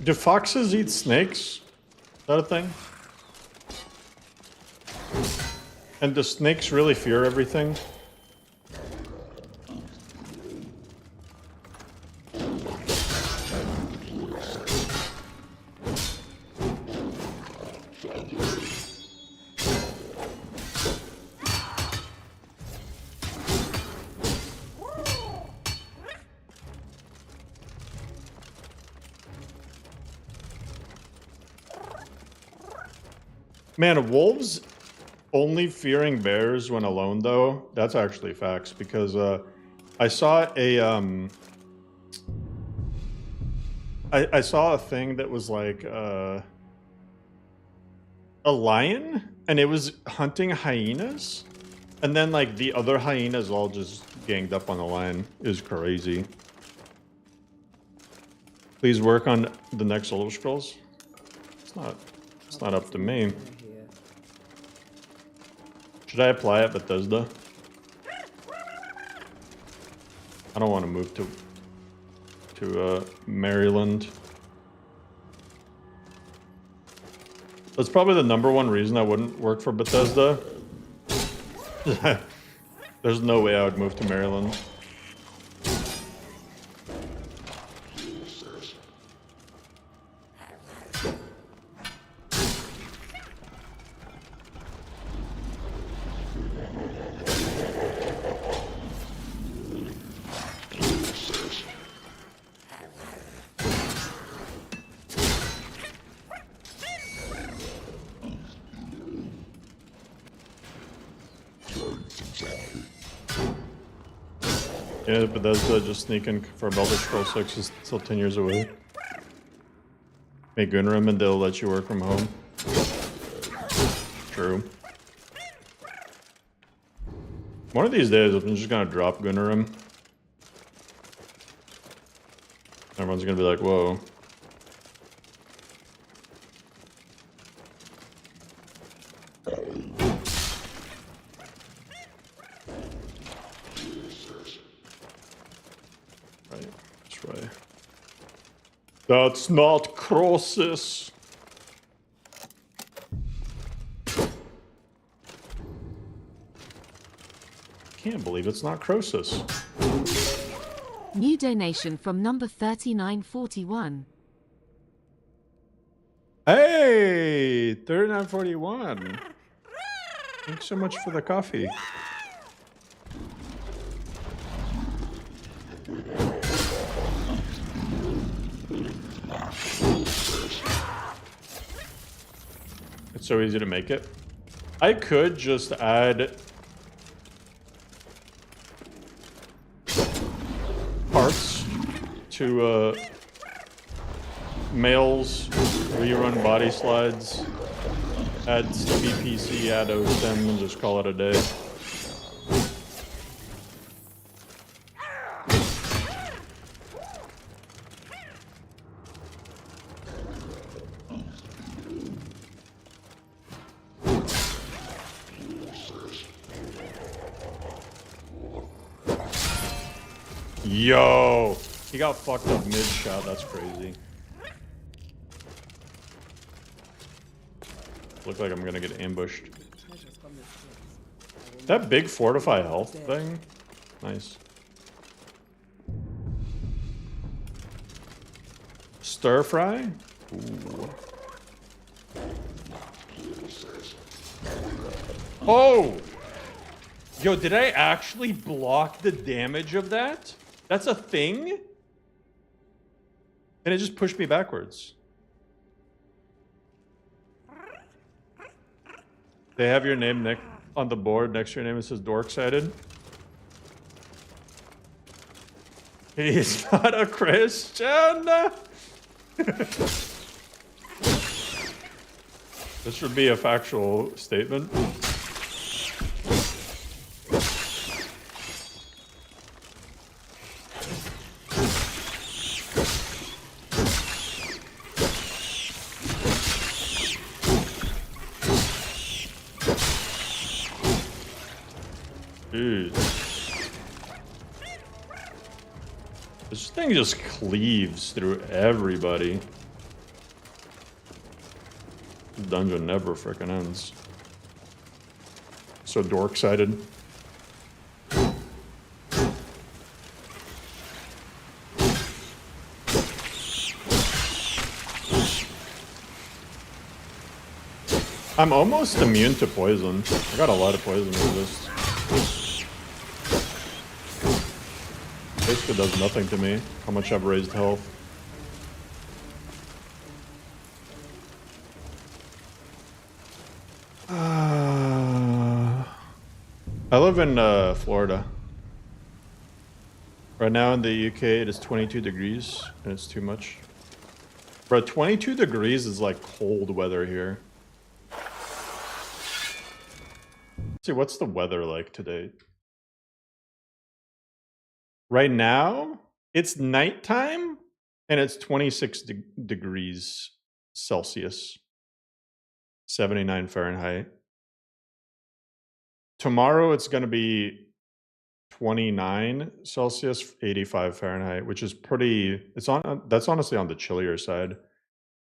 Do foxes eat snakes? Is that a thing? And do snakes really fear everything? Man, wolves only fearing bears when alone, though, that's actually facts, because I saw a I saw a thing that was like a lion, and it was hunting hyenas, And then like the other hyenas all just ganged up on the line is crazy. Please work on the next Elder Scrolls. It's not up to me. Should I apply at Bethesda? I don't want to move to Maryland. That's probably the #1 reason I wouldn't work for Bethesda. There's no way I would move to Maryland. Yeah, Bethesda just sneaking for Elder Scrolls 6 is still 10 years away. Make Gunrim and they'll let you work from home. True. One of these days, I'm just gonna drop Gunrim. Everyone's gonna be like, whoa. That's not Croesus. Can't believe it's not Croesus. New donation from number 3941. Hey, 3941. Thanks so much for the coffee. It's so easy to make it. I could just add parts to males, rerun body slides, add BPC, add OSTEM, and just call it a day. Yo, he got fucked up mid-shot. That's crazy. Look like I'm gonna get ambushed. That big fortify health thing? Nice. Stir fry? Ooh. Oh! Yo, did I actually block the damage of that? That's a thing? And it just pushed me backwards. They have your name on the board next to your name. It says Dorksided. He's not a Christian. This should be a factual statement. Dude. This thing just cleaves through everybody. This dungeon never frickin' ends. So dork-sided. I'm almost immune to poison. I got a lot of poison resist. Basically does nothing to me. How much I've raised health. I live in Florida. Right now in the UK it is 22 degrees and it's too much. Bro, 22 degrees is like cold weather here. See, what's the weather like today? Right now, it's nighttime and it's 26 degrees Celsius, 79 Fahrenheit. Tomorrow, it's going to be 29 Celsius, 85 Fahrenheit, which is pretty. That's honestly on the chillier side.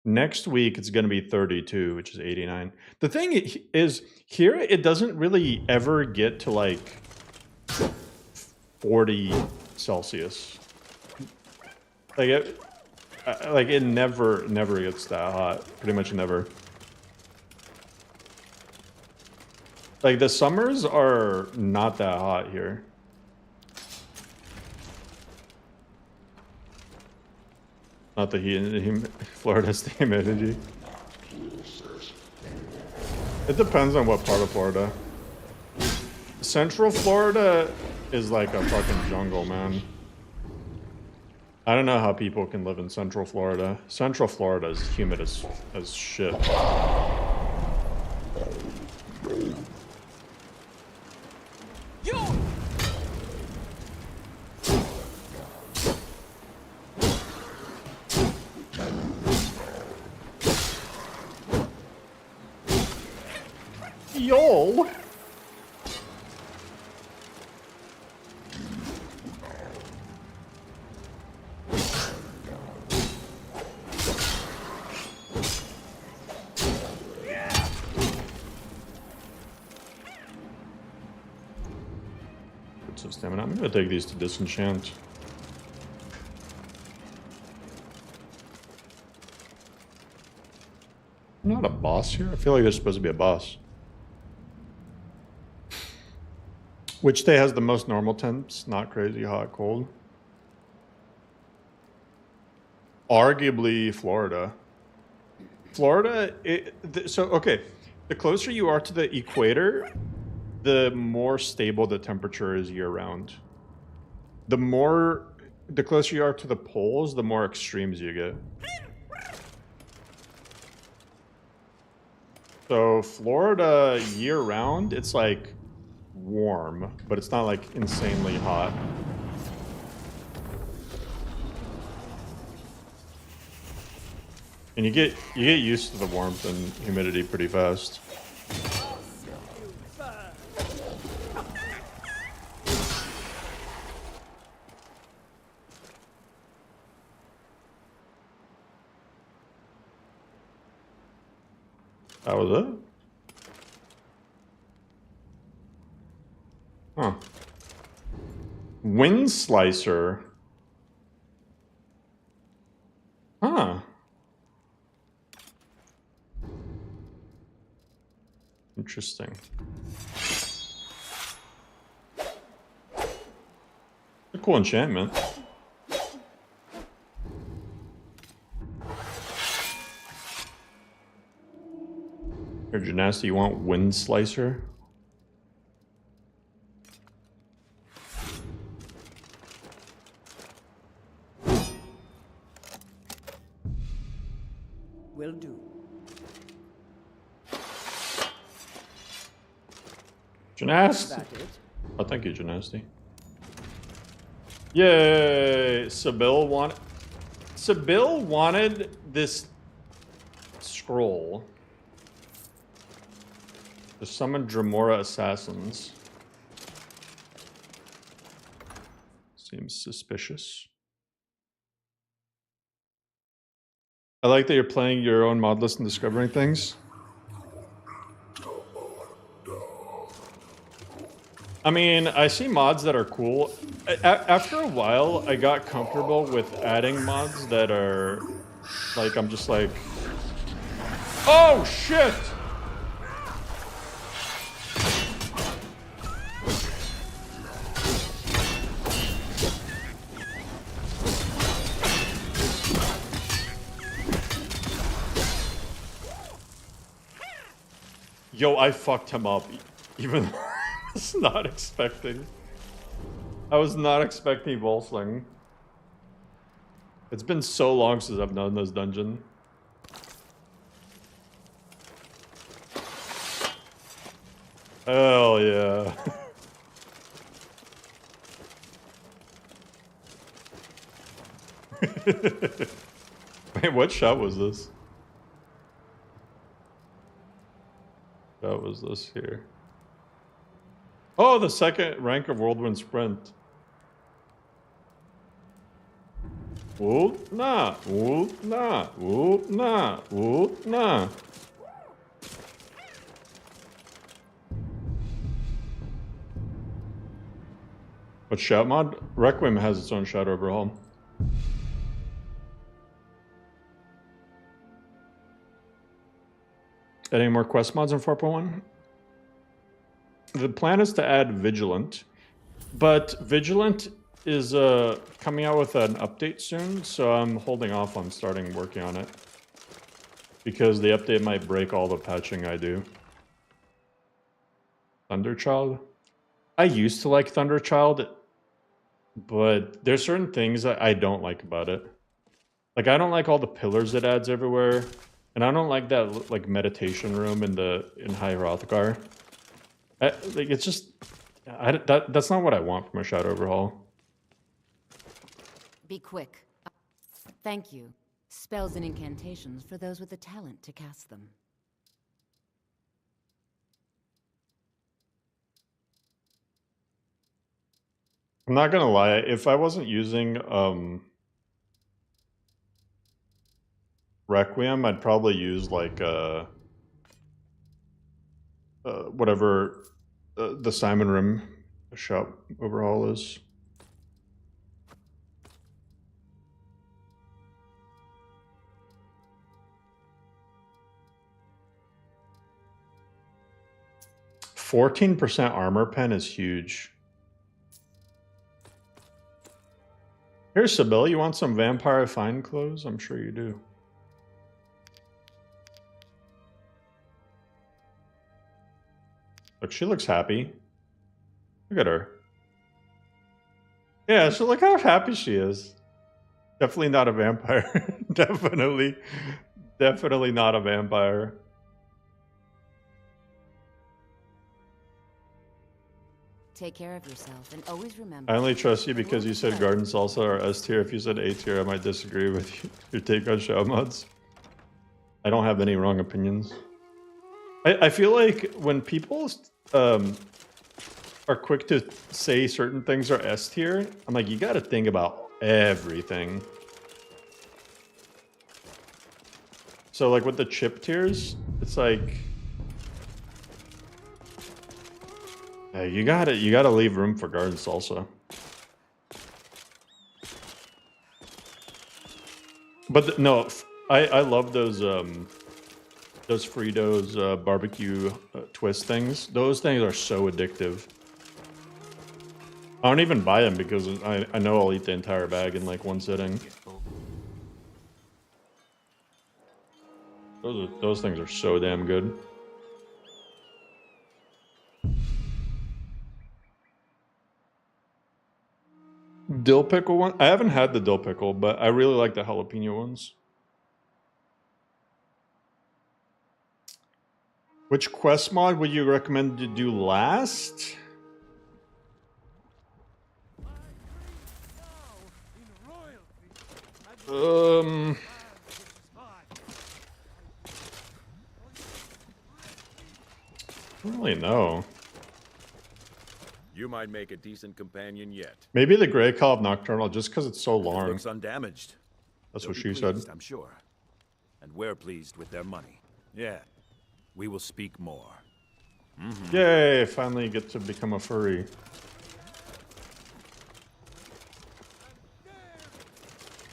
Next week, it's going to be 32, which is 89. The thing is, here, it doesn't really ever get to like 40 Celsius. Like it never gets that hot. Pretty much never. Like the summers are not that hot here. Not the heat. Florida's the humidity. It depends on what part of Florida. Central Florida is like a fucking jungle, man. I don't know how people can live in Central Florida. Central Florida is humid as shit. Yo! Put some stamina. I'm gonna take these to disenchant. Not a boss here? I feel like there's supposed to be a boss. Which day has the most normal temps? Not crazy, hot, cold. Arguably Florida. Florida, okay. The closer you are to the equator, the more stable the temperature is year round. The closer you are to the poles, the more extremes you get. So Florida year round, it's like warm, but it's not like insanely hot. And you get used to the warmth and humidity pretty fast. That was it? Huh. Wind Slicer. Huh. Interesting. A cool enchantment. Here, Janasta, you want Wind Slicer? Will do. Janast? Oh, thank you, Janasti. Yay! Sybil wanted this scroll to summon Dremora assassins. Seems suspicious. I like that you're playing your own mod list and discovering things. I mean, I see mods that are cool. After a while, I got comfortable with adding mods that are like, I'm just like, oh shit! Yo, I fucked him up, even though I was not expecting. I was not expecting Volsling. It's been so long since I've done this dungeon. Hell yeah. Wait, what shot was this? That was this here. Oh, the second rank of Whirlwind Sprint. Whoop, nah, whoop, nah, whoop, nah, whoop, nah. What shout mod? Requiem has its own shout overhaul. Any more quest mods in 4.1? The plan is to add Vigilant, but Vigilant is coming out with an update soon, so I'm holding off on starting working on it because the update might break all the patching I do. Thunderchild? I used to like Thunderchild, but there's certain things that I don't like about it. Like, I don't like all the pillars it adds everywhere, and I don't like that like meditation room in High Hrothgar. Like, it's just that's not what I want from a Shadow Overhaul. Be quick. Thank you. Spells and incantations for those with the talent to cast them. I'm not gonna lie, if I wasn't using Requiem, I'd probably use like whatever the Simon Rim shop overhaul is. %14 armor pen is huge. Here, Sibyl, you want some vampire fine clothes? I'm sure you do. Look, she looks happy. Look at her. Yeah, so look how happy she is. Definitely not a vampire. Definitely not a vampire. Take care of yourself and always remember. I only trust you because you said Garden Salsa or S tier. If you said A tier, I might disagree with you. Your take on show mods. I don't have any wrong opinions. I feel like when people are quick to say certain things are S tier, I'm like, you got to think about everything. So like with the chip tiers, it's like, yeah, you gotta leave room for Garden Salsa. But no, I love those Fritos barbecue twist things. Those things are so addictive. I don't even buy them because I know I'll eat the entire bag in like one sitting. Those things are so damn good. Dill pickle one? I haven't had the dill pickle, but I really like the jalapeno ones. Which quest mod would you recommend to do last? I don't really know. You might make a decent companion yet. Maybe the Grey Call of Nocturnal, just because it's so long. It looks undamaged. That's They'll what be she pleased, said. I'm sure. And we're pleased with their money. Yeah. We will speak more. Yay, finally get to become a furry.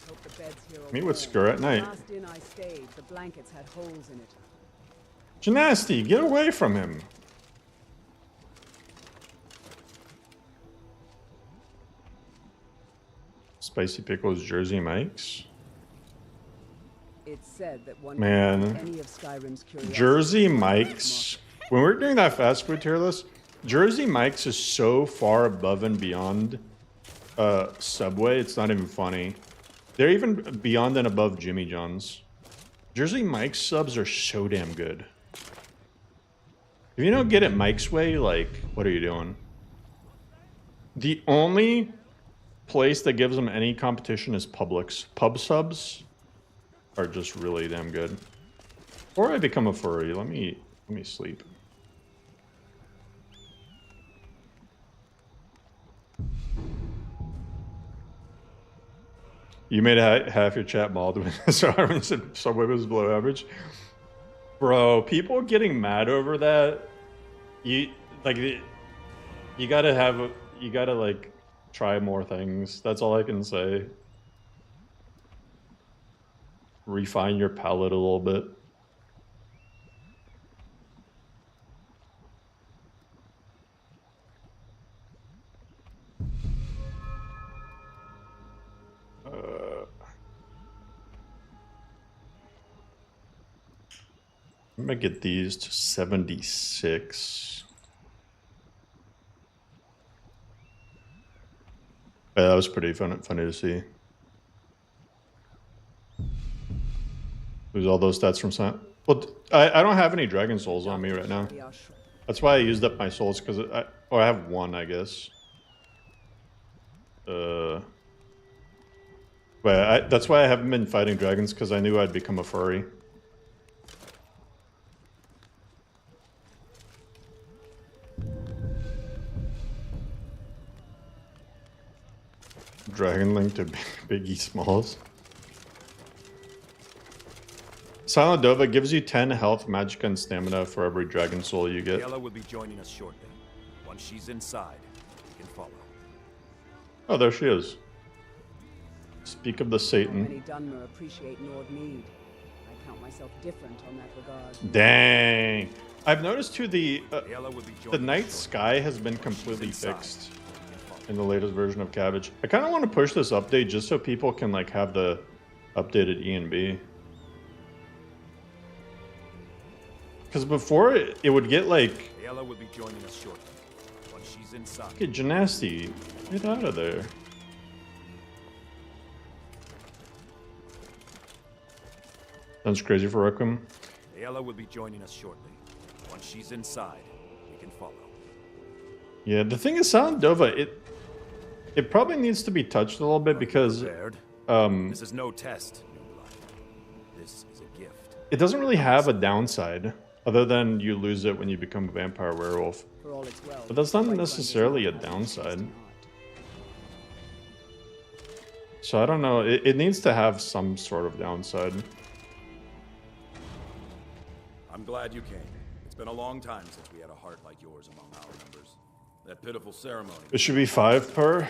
Hope the beds here are Meet with warm. Skur at night. Last inn I stayed, the blankets had holes in it. Janasti, get away from him. Spicy Pickles Jersey Mike's. It's said that one Man, can find any of Skyrim's curiosities. Jersey Mike's. When we're doing that fast food tier list, Jersey Mike's is so far above and beyond Subway, it's not even funny. They're even beyond and above Jimmy John's. Jersey Mike's subs are so damn good. If you don't get it Mike's way, like, what are you doing? The only place that gives them any competition is Publix. Pub subs are just really damn good. Or I become a furry. Let me sleep. You made half your chat mauled when Skyrim said Subway was below average. Bro, people getting mad over that. You gotta like try more things. That's all I can say. Refine your palate a little bit. I'm gonna get these to 76. Yeah, that was pretty funny to see. Lose all those stats from Silent. Well, I don't have any Dragon Souls on me right now. That's why I used up my souls, because I have one, I guess. But that's why I haven't been fighting dragons, because I knew I'd become a furry. Dragon Link to Biggie Smalls. Silent Dova gives you 10 health, magic, and stamina for every Dragon Soul you get. Ayla will be joining us shortly. Once she's inside, we can follow. Oh, there she is. Speak of the Satan. Many Dunmer appreciate Nord Mead. I count myself different on that regard. Dang. I've noticed too the night sky has been completely fixed in the latest version of Cabbage. I kind of want to push this update just so people can like have the updated E and B. Because before it would get like. Ayla will be joining us shortly. Once she's inside. Okay, Genasti, get out of there. Sounds crazy for Requiem. Ayla will be joining us shortly. Once she's inside, we can follow. Yeah, the thing is, Silent Dova, it probably needs to be touched a little bit because this is no test, new blood. This is a gift. It doesn't really have a downside, other than you lose it when you become a vampire werewolf. But that's not necessarily a downside. So I don't know. It needs to have some sort of downside. I'm glad you came. It's been a long time since we had a heart like yours among our numbers. That pitiful ceremony. It should be 5 per.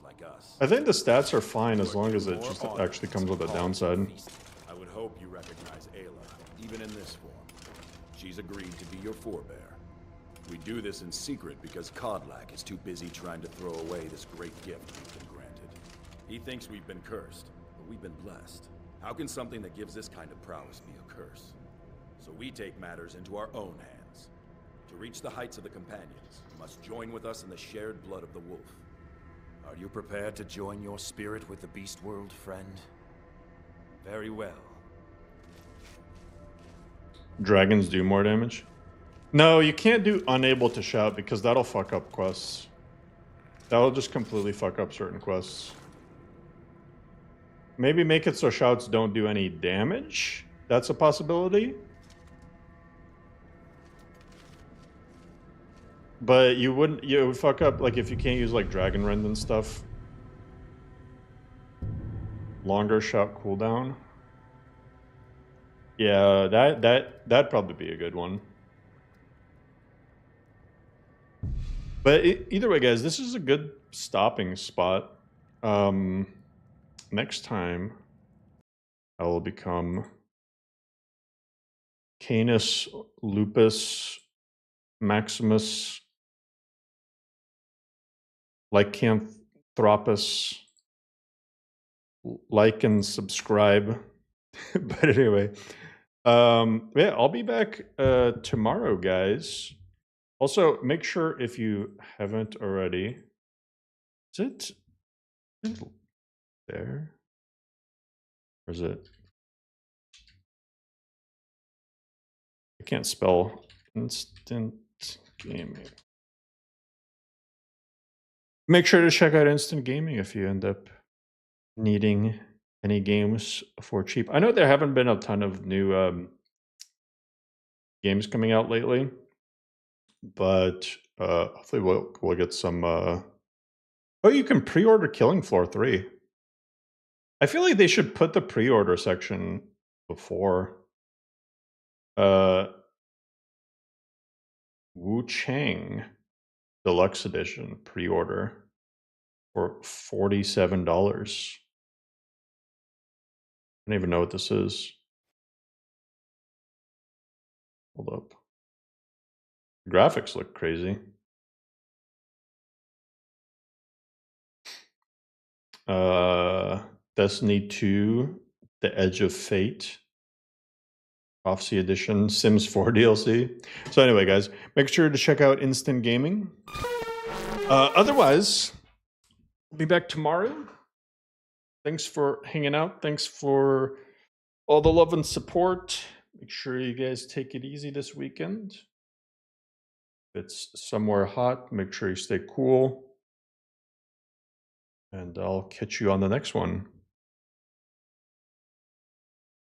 Like us. I think the stats are fine as long as it just actually comes with a downside. I would hope you recognize Ayla, even in this form. She's agreed to be your forebear. We do this in secret because Kodlak is too busy trying to throw away this great gift we've been granted. He thinks we've been cursed, but we've been blessed. How can something that gives this kind of prowess be a curse? So we take matters into our own hands. To reach the heights of the Companions, you must join with us in the shared blood of the wolf. Are you prepared to join your spirit with the beast world, friend? Very well. Dragons do more damage? No, you can't do unable to shout because that'll fuck up quests. That'll just completely fuck up certain quests. Maybe make it so shouts don't do any damage? That's a possibility. But you would fuck up like if you can't use like Dragon Rend and stuff. Longer shout cooldown. Yeah, that'd probably be a good one. But either way, guys, this is a good stopping spot. Next time, I will become Canis Lupus Maximus Lycanthropus. Like and subscribe. But anyway, yeah, I'll be back tomorrow, guys. Also, make sure if you haven't already, is it there? Or is it? I can't spell Instant Gaming. Make sure to check out Instant Gaming if you end up needing any games for cheap. I know there haven't been a ton of new games coming out lately, but hopefully we'll get some. Oh, you can pre-order Killing Floor 3. I feel like they should put the pre-order section before. Wu Chang Deluxe Edition pre-order for $47. I don't even know what this is. Hold up. The graphics look crazy. Destiny 2, The Edge of Fate. Prophecy Edition, Sims 4 DLC. So anyway, guys, make sure to check out Instant Gaming. Otherwise, we'll be back tomorrow. Thanks for hanging out. Thanks for all the love and support. Make sure you guys take it easy this weekend. If it's somewhere hot, make sure you stay cool. And I'll catch you on the next one.